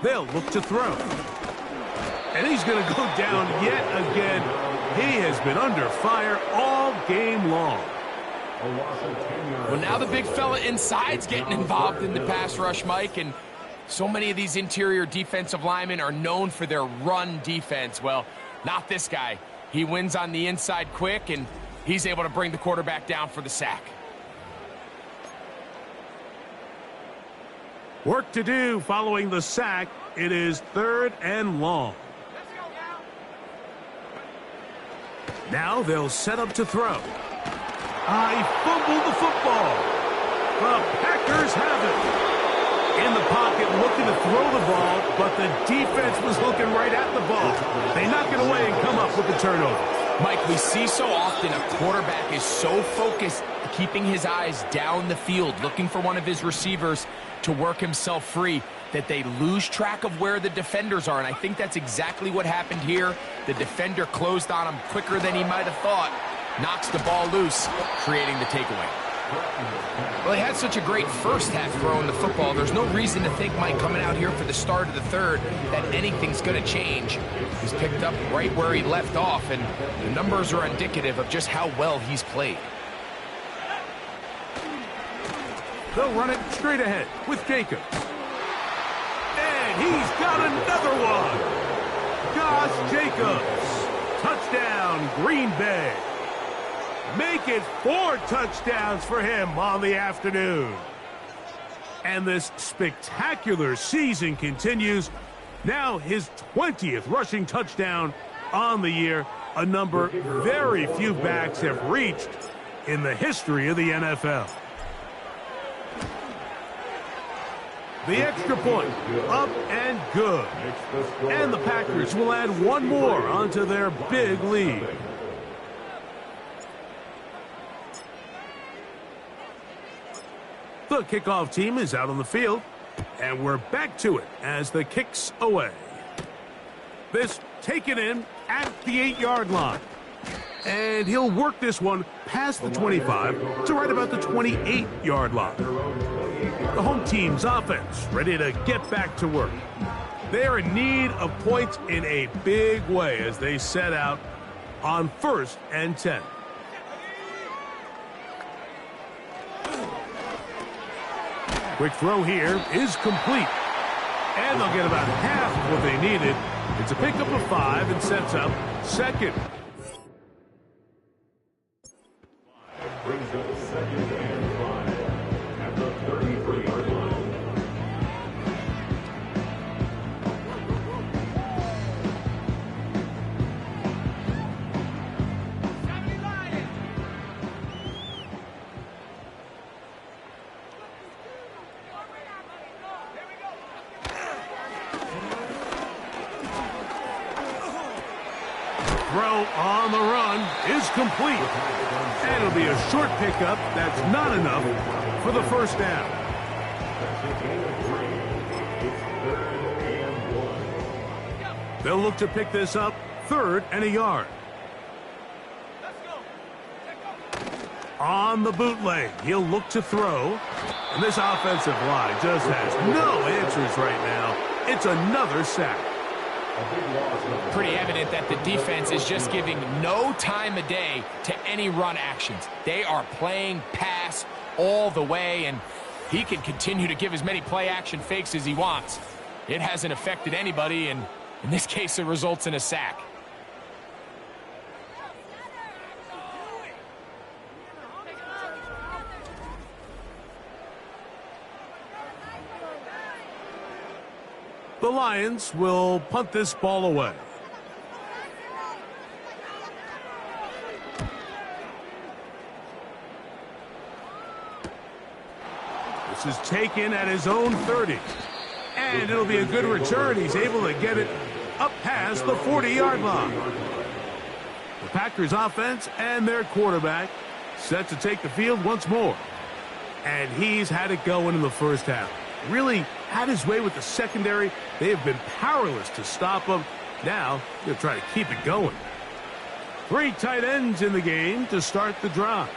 They'll look to throw. And he's going to go down yet again. He has been under fire all game long. Well, now the big fella inside's getting involved in the pass rush, Mike, and so many of these interior defensive linemen are known for their run defense. Well, not this guy. He wins on the inside quick, and he's able to bring the quarterback down for the sack. Work to do following the sack. It is 3rd and long. Now they'll set up to throw. He fumbled the football. The Packers have it. In the pocket looking to throw the ball, but the defense was looking right at the ball. They knock it away and come up with the turnover. Mike, we see so often a quarterback is so focused, keeping his eyes down the field, looking for one of his receivers to work himself free, that they lose track of where the defenders are. And I think that's exactly what happened here. The defender closed on him quicker than he might have thought, knocks the ball loose, creating the takeaway. Well, he had such a great first half throwing the football. There's no reason to think, Mike, coming out here for the start of the third, that anything's going to change. He's picked up right where he left off, and the numbers are indicative of just how well he's played. They'll run it straight ahead with Jacobs. And he's got another one. Josh Jacobs. Touchdown, Green Bay. Make it 4 touchdowns for him on the afternoon. And this spectacular season continues. Now his 20th rushing touchdown on the year, a number very few backs have reached in the history of the NFL. The extra point, up and good. And the Packers will add one more onto their big lead. The kickoff team is out on the field, and we're back to it as the kick's away. This taken in at the 8-yard line. And he'll work this one past the 25 to right about the 28-yard line. The home team's offense ready to get back to work. They are in need of points in a big way as they set out on 1st and 10. Quick throw here is complete. And they'll get about half of what they needed. It's a pickup of 5 and sets up 2nd. Brings up 2nd and 5 at the 33-yard line. Throw on the run is complete. And it'll be a short pickup that's not enough for the first down. They'll look to pick this up 3rd and a yard. On the bootleg, he'll look to throw. And this offensive line just has no answers right now. It's another sack. Pretty evident that the defense is just giving no time of day to any run actions. They are playing pass all the way, and he can continue to give as many play-action fakes as he wants. It hasn't affected anybody, and in this case, it results in a sack. The Lions will punt this ball away. This is taken at his own 30. And it'll be a good return. He's able to get it up past the 40-yard line. The Packers offense and their quarterback set to take the field once more. And he's had it going in the first half. Really had his way with the secondary. They have been powerless to stop him. Now they'll try to keep it going. 3 tight ends in the game to start the drive.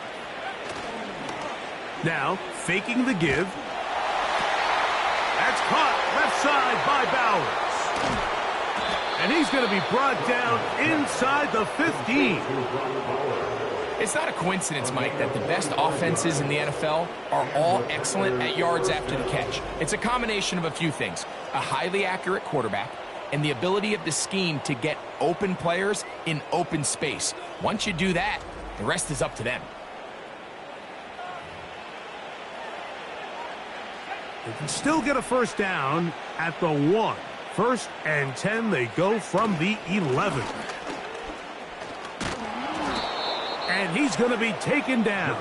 Now faking the give. That's caught left side by Bowers. And he's going to be brought down inside the 15. It's not a coincidence, Mike, that the best offenses in the NFL are all excellent at yards after the catch. It's a combination of a few things: a highly accurate quarterback and the ability of the scheme to get open players in open space. Once you do that, the rest is up to them. They can still get a first down at the 1. 1st and 10, they go from the 11. And he's going to be taken down.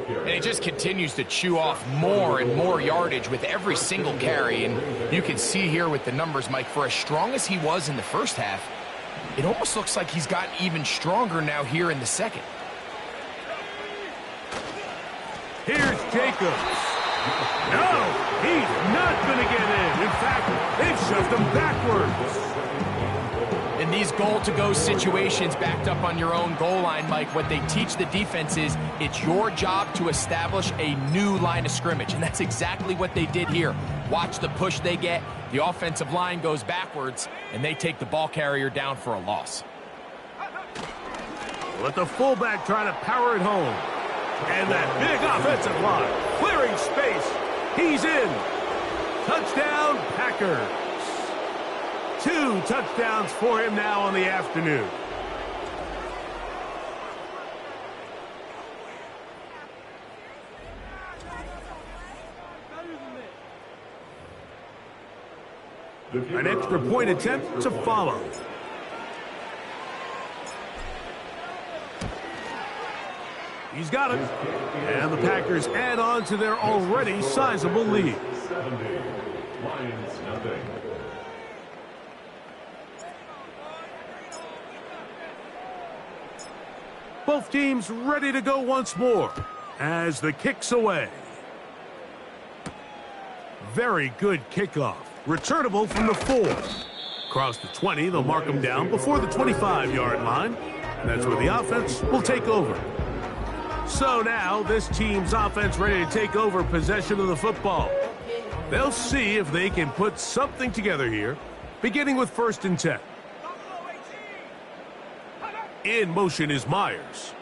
And he just continues to chew off more and more yardage with every single carry. And you can see here with the numbers, Mike, for as strong as he was in the first half, it almost looks like he's gotten even stronger now here in the second. Here's Jacobs. No, he's not going to get in. In fact, they've shoved him backwards. And In these goal-to-go situations backed up on your own goal line, Mike, what they teach the defense is it's your job to establish a new line of scrimmage, and that's exactly what they did here. Watch the push they get. The offensive line goes backwards, and they take the ball carrier down for a loss. Let the fullback try to power it home. And that big offensive line, clearing space. He's in. Touchdown, Packers. 2 touchdowns for him now on the afternoon. An extra point attempt to follow. He's got it. And the Packers add on to their already sizable lead. 70, Lions nothing. Both teams ready to go once more as the kick's away. Very good kickoff. Returnable from the 4. Across the 20, they'll mark them down before the 25-yard line. And that's where the offense will take over. So now, this team's offense ready to take over possession of the football. They'll see if they can put something together here, beginning with 1st and 10. In motion is Myers.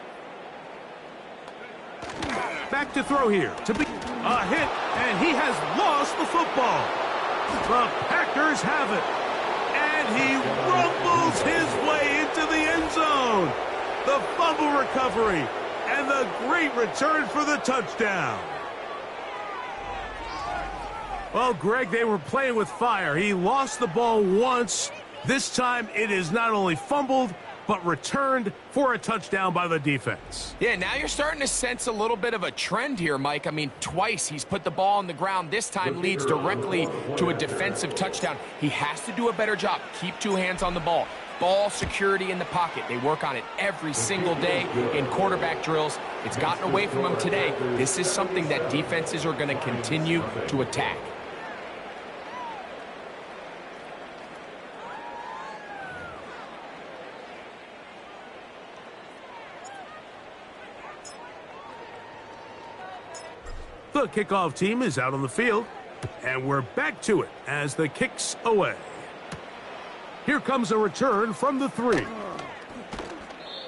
Back to throw here. To be a hit, and he has lost the football. The Packers have it. And he rumbles his way into the end zone. The fumble recovery. And the great return for the touchdown. Well, Greg, they were playing with fire. He lost the ball once. This time it is not only fumbled, but returned for a touchdown by the defense. Yeah, now you're starting to sense a little bit of a trend here, Mike. I mean, twice he's put the ball on the ground. This time leads directly to a defensive touchdown. He has to do a better job. Keep 2 hands on the ball. Ball security in the pocket. They work on it every single day in quarterback drills. It's gotten away from him today. This is something that defenses are going to continue to attack. The kickoff team is out on the field, and we're back to it as the kick's away. Here comes a return from the 3.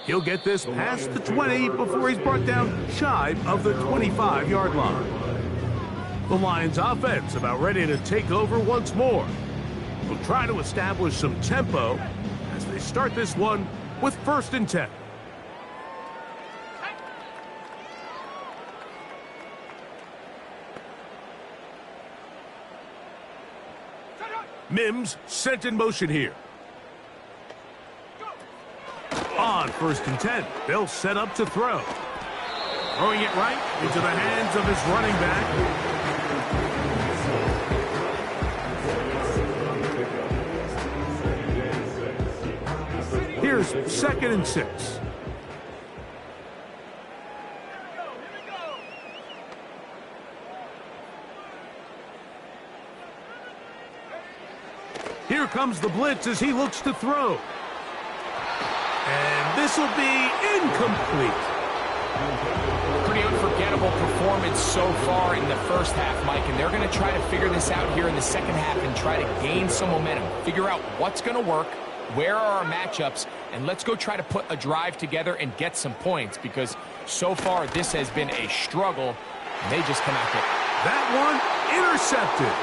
He'll get this past the 20 before he's brought down shy of the 25-yard line. The Lions offense about ready to take over once more. We'll try to establish some tempo as they start this one with 1st and 10. Mims sent in motion here. On 1st and 10, they'll set up to throw. Throwing it right into the hands of his running back. Here's 2nd and 6. Here comes the blitz as he looks to throw. And this will be incomplete. Pretty unforgettable performance so far in the first half, Mike, and they're going to try to figure this out here in the second half and try to gain some momentum. Figure out what's going to work, where are our matchups, and let's go try to put a drive together and get some points because so far this has been a struggle, and they just cannot get it. That one intercepted.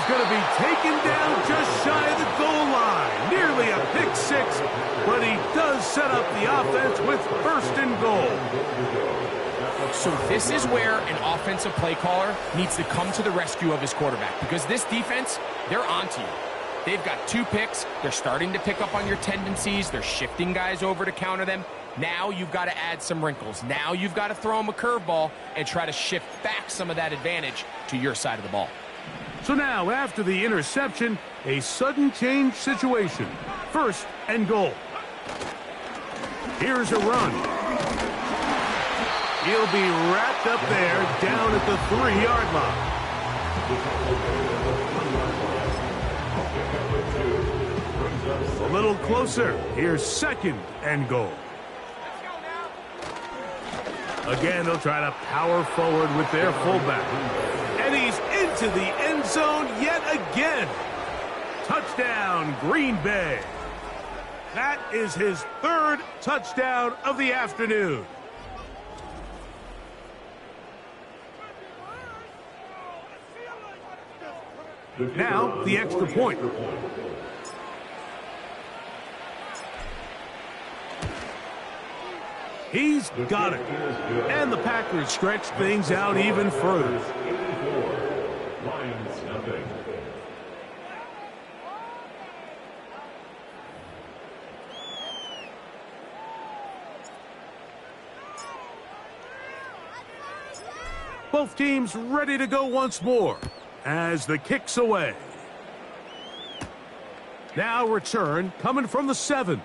Going to be taken down just shy of the goal line. Nearly a pick 6, but he does set up the offense with 1st and goal. So this is where an offensive play caller needs to come to the rescue of his quarterback because this defense, they're onto you. They've got 2 picks. They're starting to pick up on your tendencies. They're shifting guys over to counter them. Now you've got to add some wrinkles. Now you've got to throw them a curveball and try to shift back some of that advantage to your side of the ball. So now, after the interception, a sudden change situation. 1st and goal. Here's a run. He'll be wrapped up there down at the 3-yard line. A little closer. Here's 2nd and goal. Again, they'll try to power forward with their fullback. And he's into the end zone yet again. Touchdown, Green Bay. That is his 3rd touchdown of the afternoon. Now, the extra point. He's got it. And the Packers stretch things out even further. Both teams ready to go once more as the kick's away. Now return coming from the 7.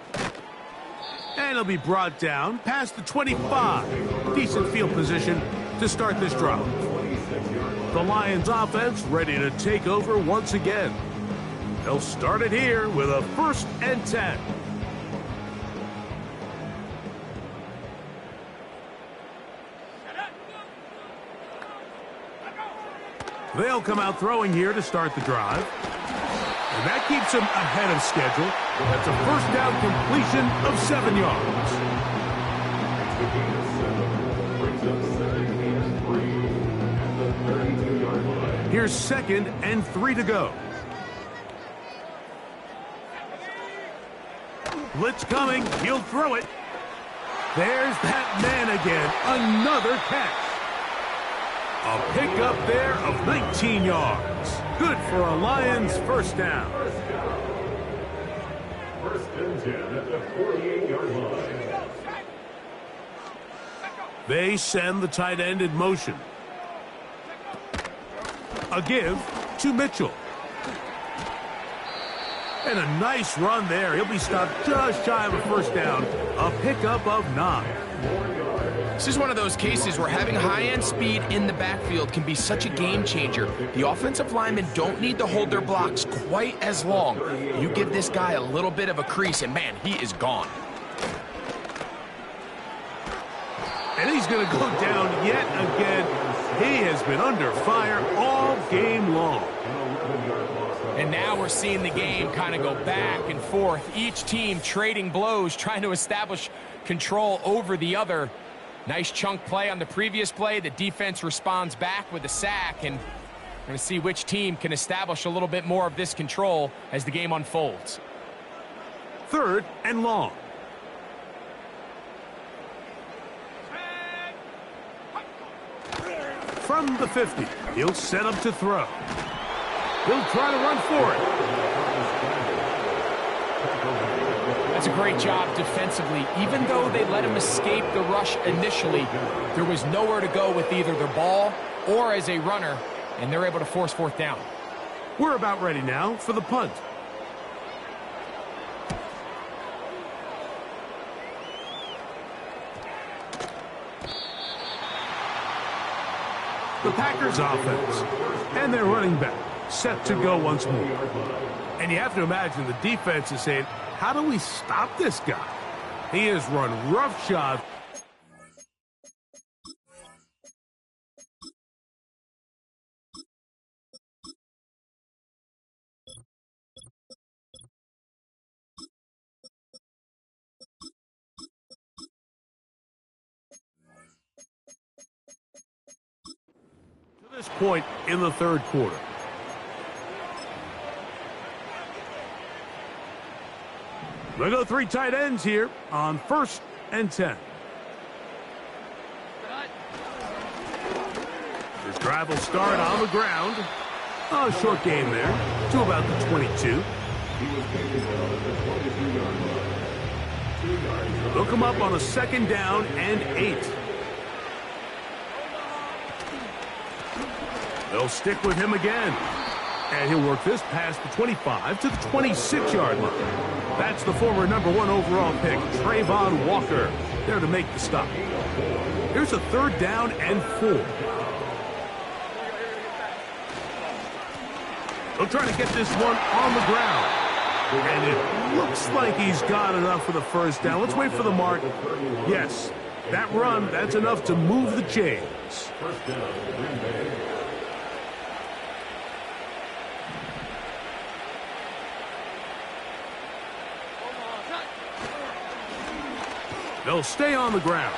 And it'll be brought down past the 25. Decent field position to start this drive. The Lions offense ready to take over once again. They'll start it here with a 1st and 10. They'll come out throwing here to start the drive. And that keeps him ahead of schedule. That's a 1st down completion of 7 yards. Here's 2nd and 3 to go. Blitz coming. He'll throw it. There's that man again. Another catch. A pickup there of 19 yards. Good for a Lions 1st down. 1st and 10 at the 48-yard line. They send the tight end in motion. A give to Mitchell. And a nice run there. He'll be stopped just shy of a 1st down. A pickup of 9. This is one of those cases where having high-end speed in the backfield can be such a game changer. The offensive linemen don't need to hold their blocks quite as long. You give this guy a little bit of a crease, and man, he is gone. And he's going to go down yet again. He has been under fire all game long. And now we're seeing the game kind of go back and forth. Each team trading blows, trying to establish control over the other. Nice chunk play on the previous play. The defense responds back with a sack, and we're going to see which team can establish a little bit more of this control as the game unfolds. 3rd and long. From the 50, he'll set up to throw. He'll try to run for it. That's a great job defensively. Even though they let him escape the rush initially, there was nowhere to go with either their ball or as a runner, and they're able to force 4th down. We're about ready now for the punt. The Packers offense and their running back set to go once more. And you have to imagine the defense is saying, how do we stop this guy? He has run roughshod. To this point in the 3rd quarter. They go 3 tight ends here on 1st and 10. This drive will start on the ground. A short game there to about the 22. They'll come up on a 2nd down and 8. They'll stick with him again. And he'll work this past the 25 to the 26-yard line. That's the former #1 overall pick, Trayvon Walker, there to make the stop. Here's a 3rd down and 4. They'll try to get this one on the ground. And it looks like he's got enough for the first down. Let's wait for the mark. Yes, that run, that's enough to move the chains. First down, Green Bay. They'll stay on the ground.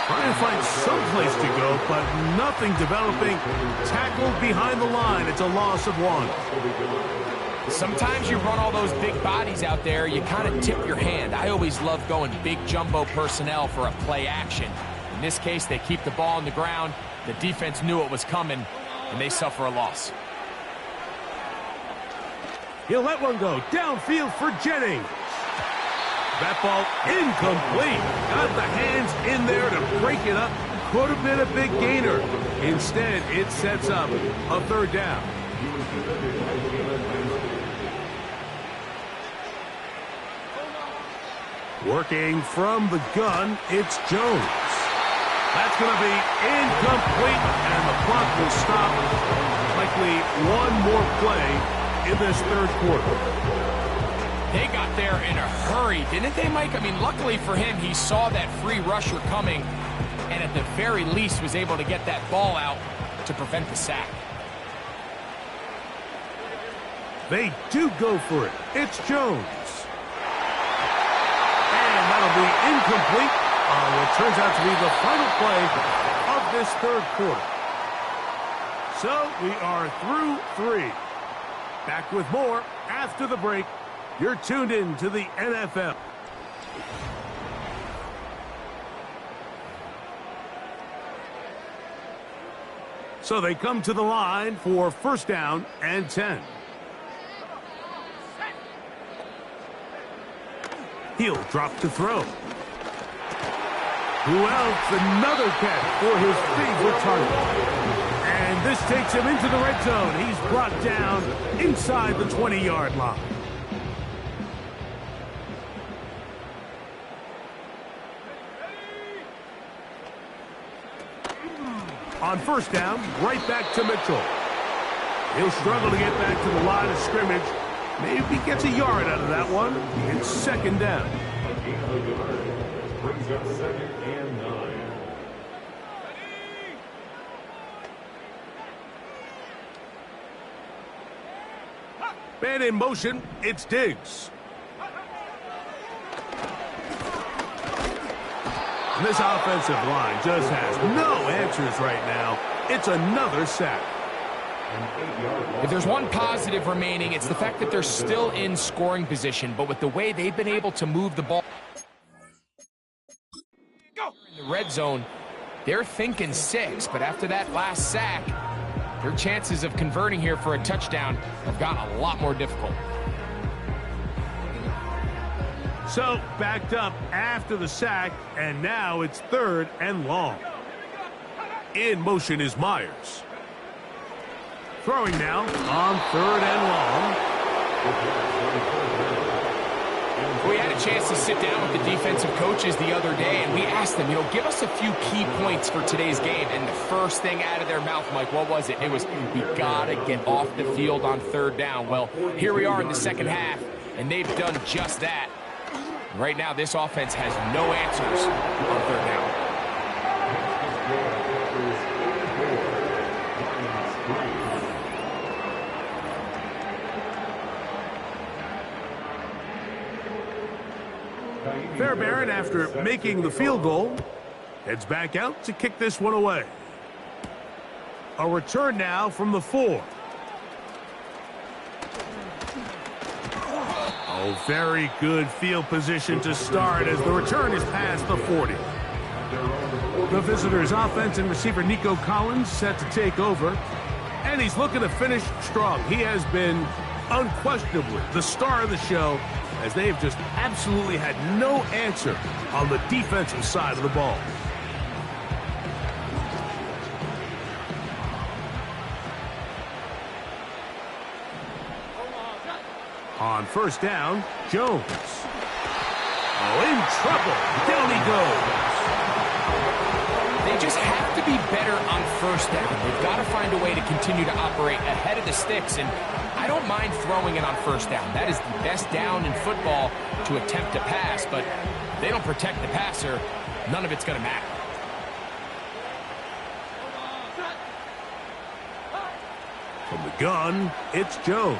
Trying to find some place to go, but nothing developing. Tackled behind the line. It's a loss of 1. Sometimes you run all those big bodies out there, you kind of tip your hand. I always love going big jumbo personnel for a play action. In this case, they keep the ball on the ground. The defense knew it was coming, and they suffer a loss. He'll let one go. Downfield for Jennings. That ball incomplete. Got the hands in there to break it up. Could have been a big gainer. Instead, it sets up a third down. Working from the gun, it's Jones. That's going to be incomplete, and the clock will stop. Likely one more play in this third quarter. They got there in a hurry, didn't they, Mike? I mean, luckily for him, he saw that free rusher coming, and at the very least was able to get that ball out to prevent the sack. They do go for it. It's Jones. And that'll be incomplete on what turns out to be the final play of this third quarter. So we are through 3. Back with more after the break. You're tuned in to the NFL. So they come to the line for first down and 10. He'll drop to throw. Who else? Another catch for his favorite target. And this takes him into the red zone. He's brought down inside the 20-yard line. On first down, right back to Mitchell. He'll struggle to get back to the line of scrimmage. Maybe he gets a yard out of that one. It's second down. Brings up 2nd and 9. Man in motion, it's Diggs. And this offensive line just has no answers right now. It's another sack. If there's one positive remaining, it's the fact that they're still in scoring position, but with the way they've been able to move the ball in the red zone, they're thinking 6, but after that last sack, their chances of converting here for a touchdown have gotten a lot more difficult. So, backed up after the sack, and now it's 3rd and long. In motion is Myers. Throwing now on 3rd and long. We had a chance to sit down with the defensive coaches the other day, and we asked them, give us a few key points for today's game. And the first thing out of their mouth, Mike, what was it? It was, we got to get off the field on 3rd down. Well, here we are in the second half, and they've done just that. Right now, this offense has no answers on 3rd down. Fairbairn, after making the field goal, heads back out to kick this one away. A return now from the 4. Oh, very good field position to start as the return is past the 40. The visitors' offense and receiver Nico Collins set to take over, and he's looking to finish strong. He has been unquestionably the star of the show, as they've just absolutely had no answer on the defensive side of the ball. On first down, Jones. Oh, in trouble. Down he goes. They They just have to be better on first down. They've got to find a way to continue to operate ahead of the sticks, and I don't mind throwing it on first down. That is the best down in football to attempt to pass, but if they don't protect the passer, none of it's going to matter. From the gun, it's Jones.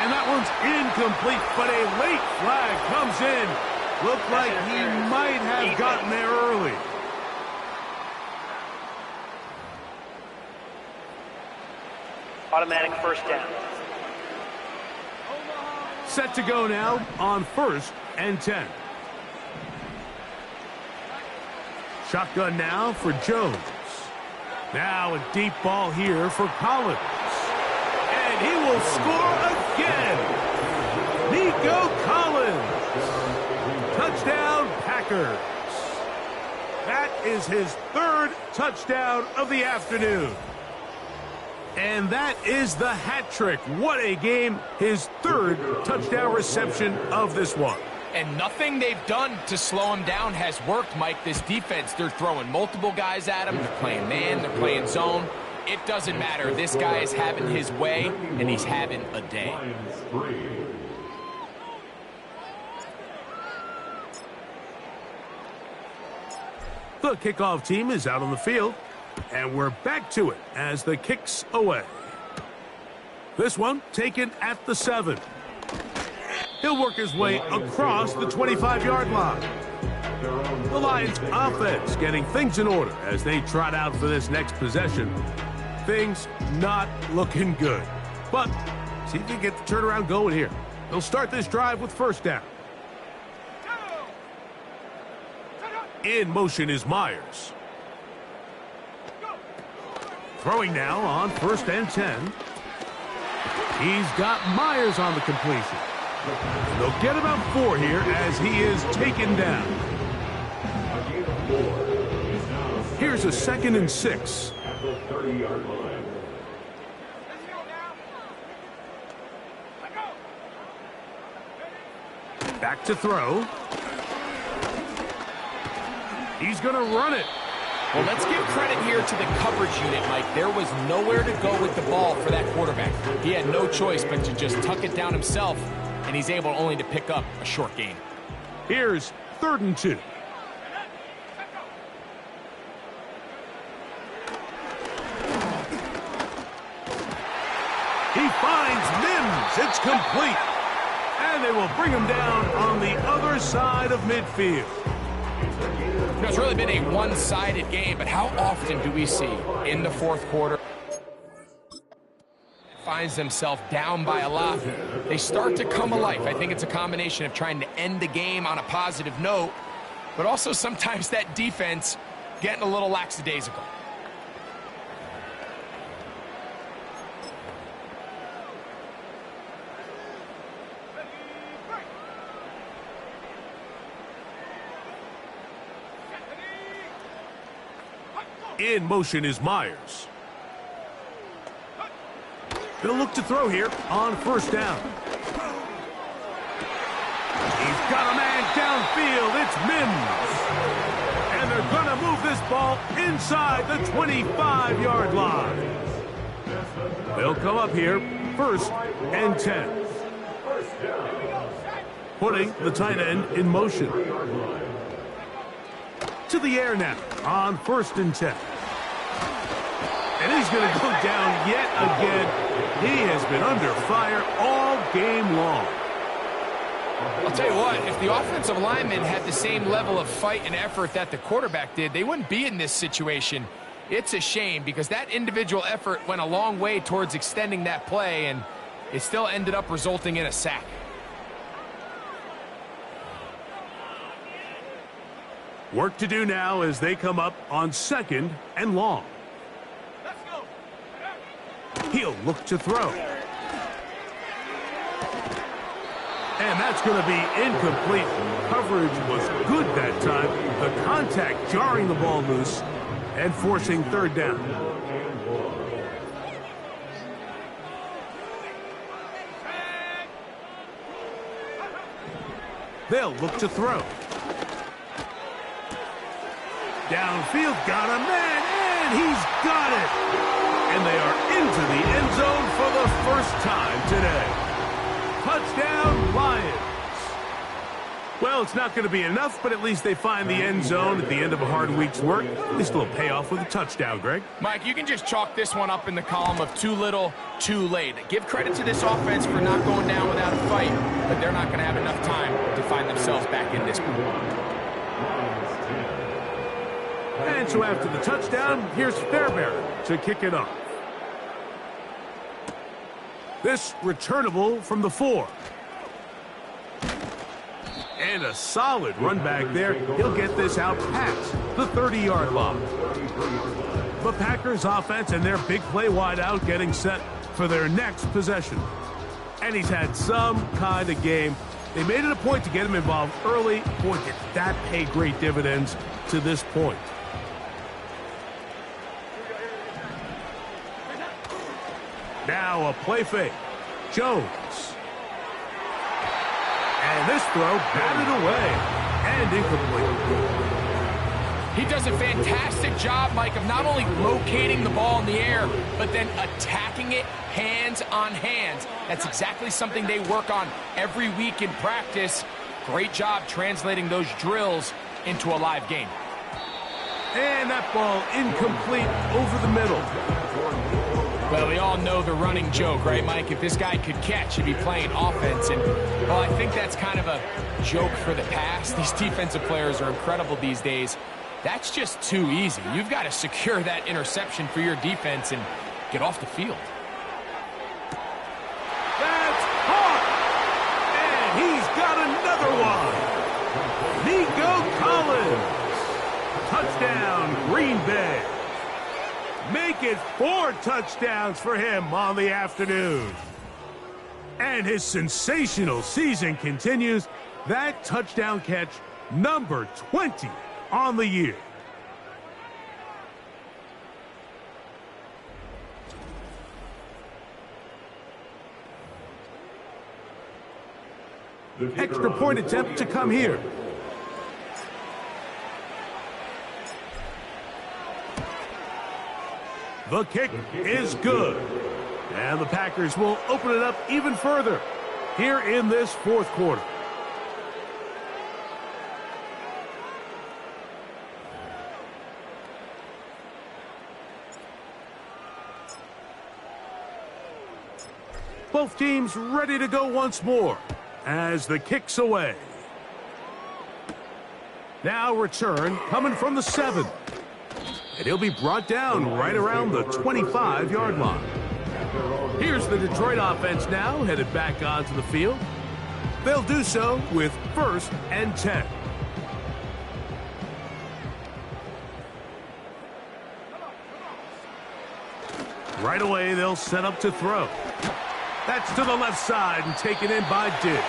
And that one's incomplete, but a late flag comes in. Looked like he might have gotten there early. Automatic first down. Set to go now on 1st and 10. Shotgun now for Jones. Now a deep ball here for Collins. And he will score again. Nico Collins. Touchdown, Packers. That is his 3rd touchdown of the afternoon. And that is the hat trick. What a game. His 3rd touchdown reception of this one. And nothing they've done to slow him down has worked, Mike. This defense, they're throwing multiple guys at him. They're playing man, they're playing zone. It doesn't matter. This guy is having his way, and he's having a day. The kickoff team is out on the field, and we're back to it as the kick's away. This one taken at the 7. He'll work his way across the 25-yard line. The Lions offense getting things in order as they trot out for this next possession. Things not looking good. But see if they can get the turnaround going here. They'll start this drive with first down. In motion is Myers. Throwing now on 1st and 10. He's got Myers on the completion. They'll get about 4 here as he is taken down. Here's a 2nd and 6. At the 30-yard line. Back to throw. He's going to run it. Well, let's give credit here to the coverage unit, Mike. There was nowhere to go with the ball for that quarterback. He had no choice but to just tuck it down himself, and he's able only to pick up a short gain. Here's 3rd and 2. He finds Mims. It's complete. And they will bring him down on the other side of midfield. You know, it's really been a one-sided game, but how often do we see in the 4th quarter finds themselves down by a lot, they start to come alive. I think it's a combination of trying to end the game on a positive note, but also sometimes that defense getting a little lackadaisical. In motion is Myers. They'll look to throw here on 1st down. He's got a man downfield. It's Mims. And they're going to move this ball inside the 25-yard line. They'll come up here 1st and 10. Putting the tight end in motion. To the air now on 1st and 10. And he's going to go down yet again. He has been under fire all game long. I'll tell you what, if the offensive linemen had the same level of fight and effort that the quarterback did, they wouldn't be in this situation. It's a shame because that individual effort went a long way towards extending that play, and it still ended up resulting in a sack. Work to do now as they come up on 2nd and long. He'll look to throw. And that's going to be incomplete. Coverage was good that time. The contact jarring the ball loose and forcing 3rd down. They'll look to throw. Downfield, got a man, and he's got it. And they are into the end zone for the first time today. Touchdown, Lions. Well, it's not going to be enough, but at least they find the end zone at the end of a hard week's work. At least a little payoff with a touchdown, Greg. Mike, you can just chalk this one up in the column of too little, too late. Give credit to this offense for not going down without a fight, but they're not going to have enough time to find themselves back in this one. And so after the touchdown, here's Fairbairn to kick it off. This returnable from the 4. And a solid run back there. He'll get this out past the 30-yard line. The Packers offense and their big play wideout getting set for their next possession. And he's had some kind of game. They made it a point to get him involved early. Boy, did that pay great dividends to this point. Now a play fake. Jones. And this throw batted away and incomplete. He does a fantastic job, Mike, of not only locating the ball in the air, but then attacking it hands on hands. That's exactly something they work on every week in practice. Great job translating those drills into a live game. And that ball incomplete over the middle. Well, we all know the running joke, right, Mike? If this guy could catch, he'd be playing offense. And, well, I think that's kind of a joke for the past. These defensive players are incredible these days. That's just too easy. You've got to secure that interception for your defense and get off the field. That's caught! And he's got another one. Nico Collins. Touchdown, Green Bay. Make it 4 touchdowns for him on the afternoon. And his sensational season continues. That touchdown catch, number 20 on the year. Extra point attempt to come here. The kick is good. And the Packers will open it up even further here in this fourth quarter. Both teams ready to go once more as the kick's away. Now return coming from the 7. And he'll be brought down right around the 25-yard line. Here's the Detroit offense now headed back onto the field. They'll do so with 1st and 10. Right away, they'll set up to throw. That's to the left side and taken in by Diggs.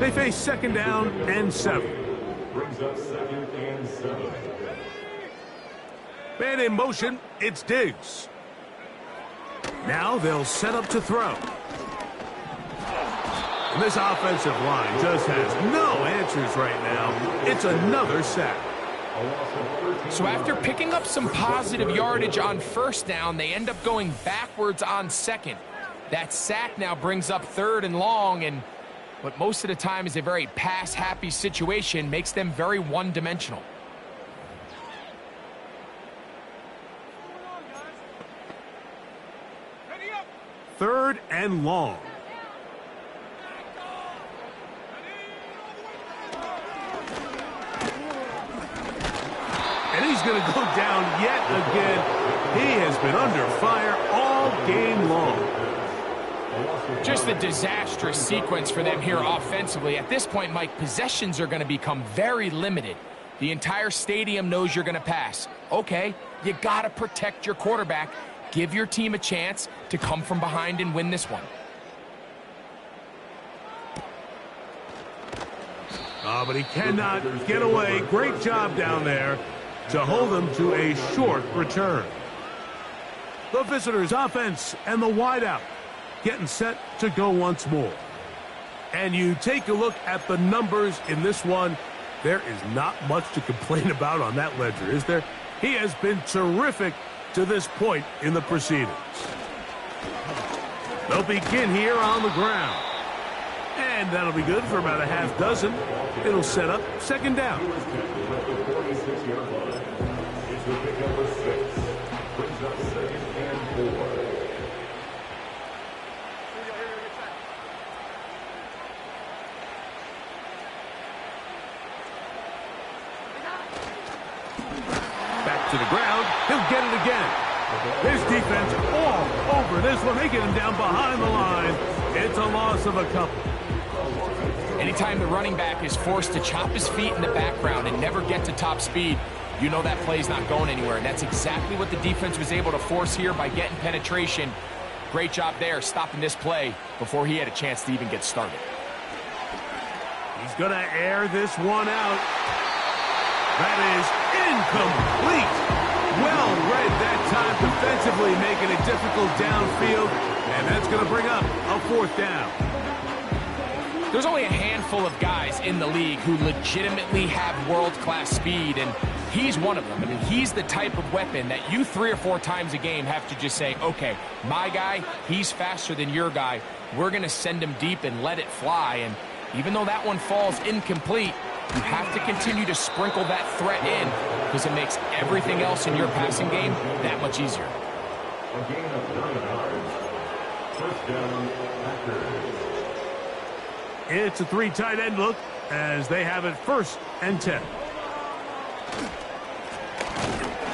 They face 2nd down and 7. Brings up 2nd and 7. Man in motion, it's Diggs. Now they'll set up to throw. And this offensive line just has no answers right now. It's another sack. So after picking up some positive yardage on 1st down, they end up going backwards on 2nd. That sack now brings up 3rd and long, and what most of the time is a very pass-happy situation makes them very one-dimensional. Third and long. And he's going to go down yet again. He has been under fire all game long. Just a disastrous sequence for them here offensively. At this point, Mike, possessions are going to become very limited. The entire stadium knows you're going to pass. Okay, you got to protect your quarterback. Give your team a chance to come from behind and win this one. Oh, but he cannot get away. Great job down there to hold him to a short return. The visitors' offense and the wideout getting set to go once more. And you take a look at the numbers in this one, there is not much to complain about on that ledger, is there? He has been terrific to this point in the proceedings. They'll begin here on the ground. And that'll be good for about a half dozen. It'll set up second down. Back to the ground. He'll get it again. His defense all over this one. They get him down behind the line. It's a loss of a couple. Anytime the running back is forced to chop his feet in the background and never get to top speed, you know that play's not going anywhere. And that's exactly what the defense was able to force here by getting penetration. Great job there, stopping this play before he had a chance to even get started. He's going to air this one out. That is incomplete. Well read that time defensively, making it difficult downfield. And that's going to bring up a fourth down. There's only a handful of guys in the league who legitimately have world-class speed, and he's one of them. I mean, he's the type of weapon that you 3 or 4 times a game have to just say, okay, my guy, he's faster than your guy. We're going to send him deep and let it fly. And even though that one falls incomplete, you have to continue to sprinkle that threat in because it makes everything else in your passing game that much easier. A gain of 9 yards. First down, Packers. It's a 3 tight end look as they have it 1st and 10.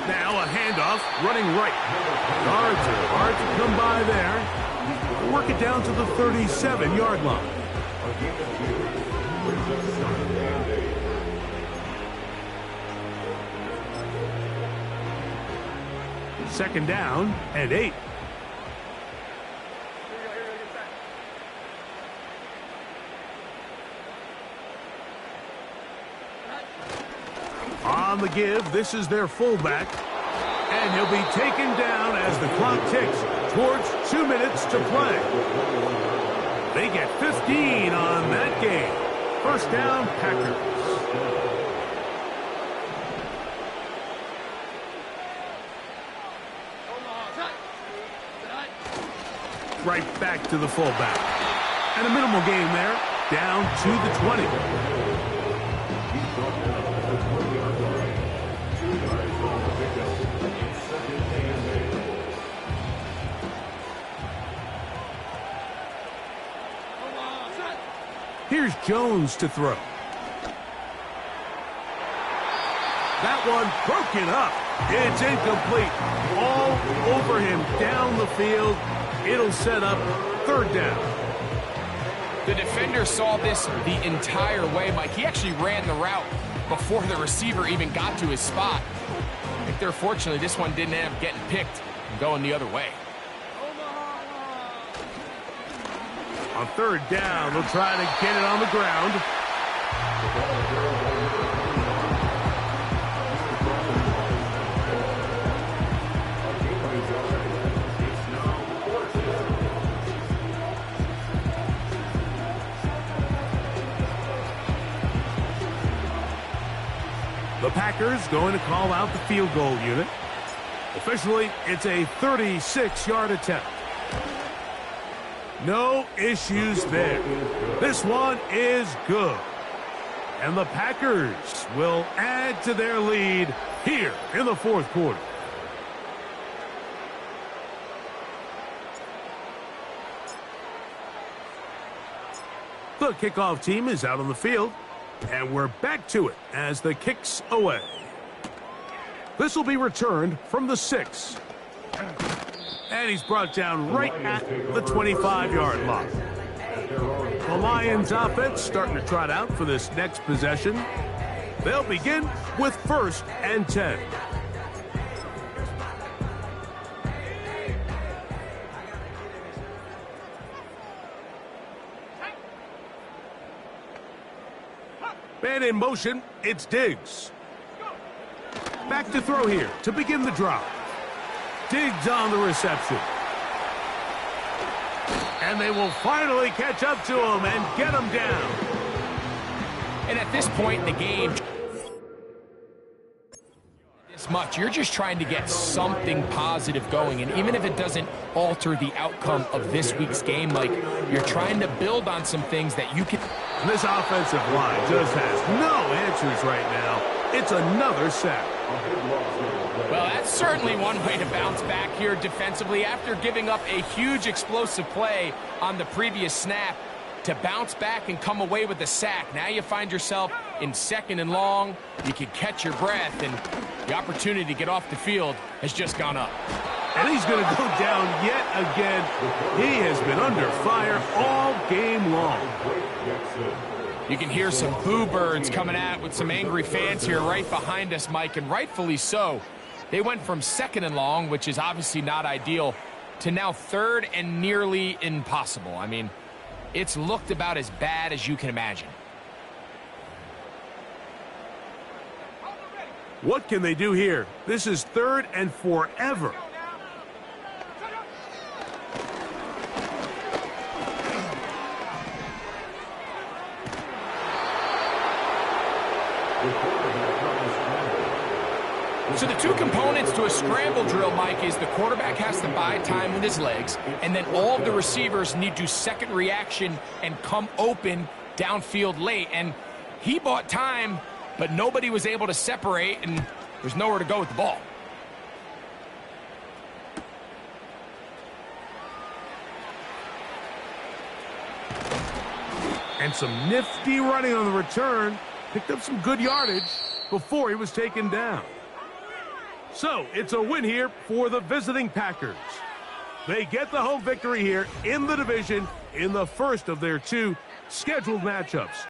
Now a handoff running right. Guards are hard to come by there. Work it down to the 37-yard line. A gain of 2. Brings up 2nd and 8. Second down and 8. On the give, this is their fullback. And he'll be taken down as the clock ticks towards 2 minutes to play. They get 15 on that game. First down, Packers. Right back to the fullback. And a minimal gain there, down to the 20. Here's Jones to throw. That one broken up. It's incomplete. All over him down the field. It'll set up 3rd down. The defender saw this the entire way, Mike. He actually ran the route before the receiver even got to his spot. I think they're fortunately this one didn't end up getting picked and going the other way. On 3rd down, they'll try to get it on the ground. The Packers going to call out the field goal unit. Officially, it's a 36-yard attempt. No issues there. This one is good. And the Packers will add to their lead here in the 4th quarter. The kickoff team is out on the field. And we're back to it as the kick's away. This will be returned from the 6. And he's brought down right at the 25-yard line. The Lions offense starting to trot out for this next possession. They'll begin with 1st and 10. Man in motion, it's Diggs. Back to throw here to begin the drive. Diggs on the reception. And they will finally catch up to him and get him down. And at this point in the game, much. You're just trying to get something positive going, and even if it doesn't alter the outcome of this week's game, like, you're trying to build on some things that you can. This offensive line just has no answers right now. It's another sack. Well, that's certainly one way to bounce back here defensively after giving up a huge explosive play on the previous snap. To bounce back and come away with a sack. Now you find yourself in 2nd and long. You can catch your breath, and the opportunity to get off the field has just gone up. And he's going to go down yet again. He has been under fire all game long. You can hear some boo birds coming out with some angry fans here right behind us, Mike, and rightfully so. They went from 2nd and long, which is obviously not ideal, to now 3rd and nearly impossible. I mean, it's looked about as bad as you can imagine. What can they do here? This is 3rd and forever. So the two components to a scramble drill, Mike, is the quarterback has to buy time with his legs, and then all of the receivers need to second reaction and come open downfield late. And he bought time, but nobody was able to separate, and there's nowhere to go with the ball. And some nifty running on the return. Picked up some good yardage before he was taken down. So, it's a win here for the visiting Packers. They get the home victory here in the division in the first of their 2 scheduled matchups.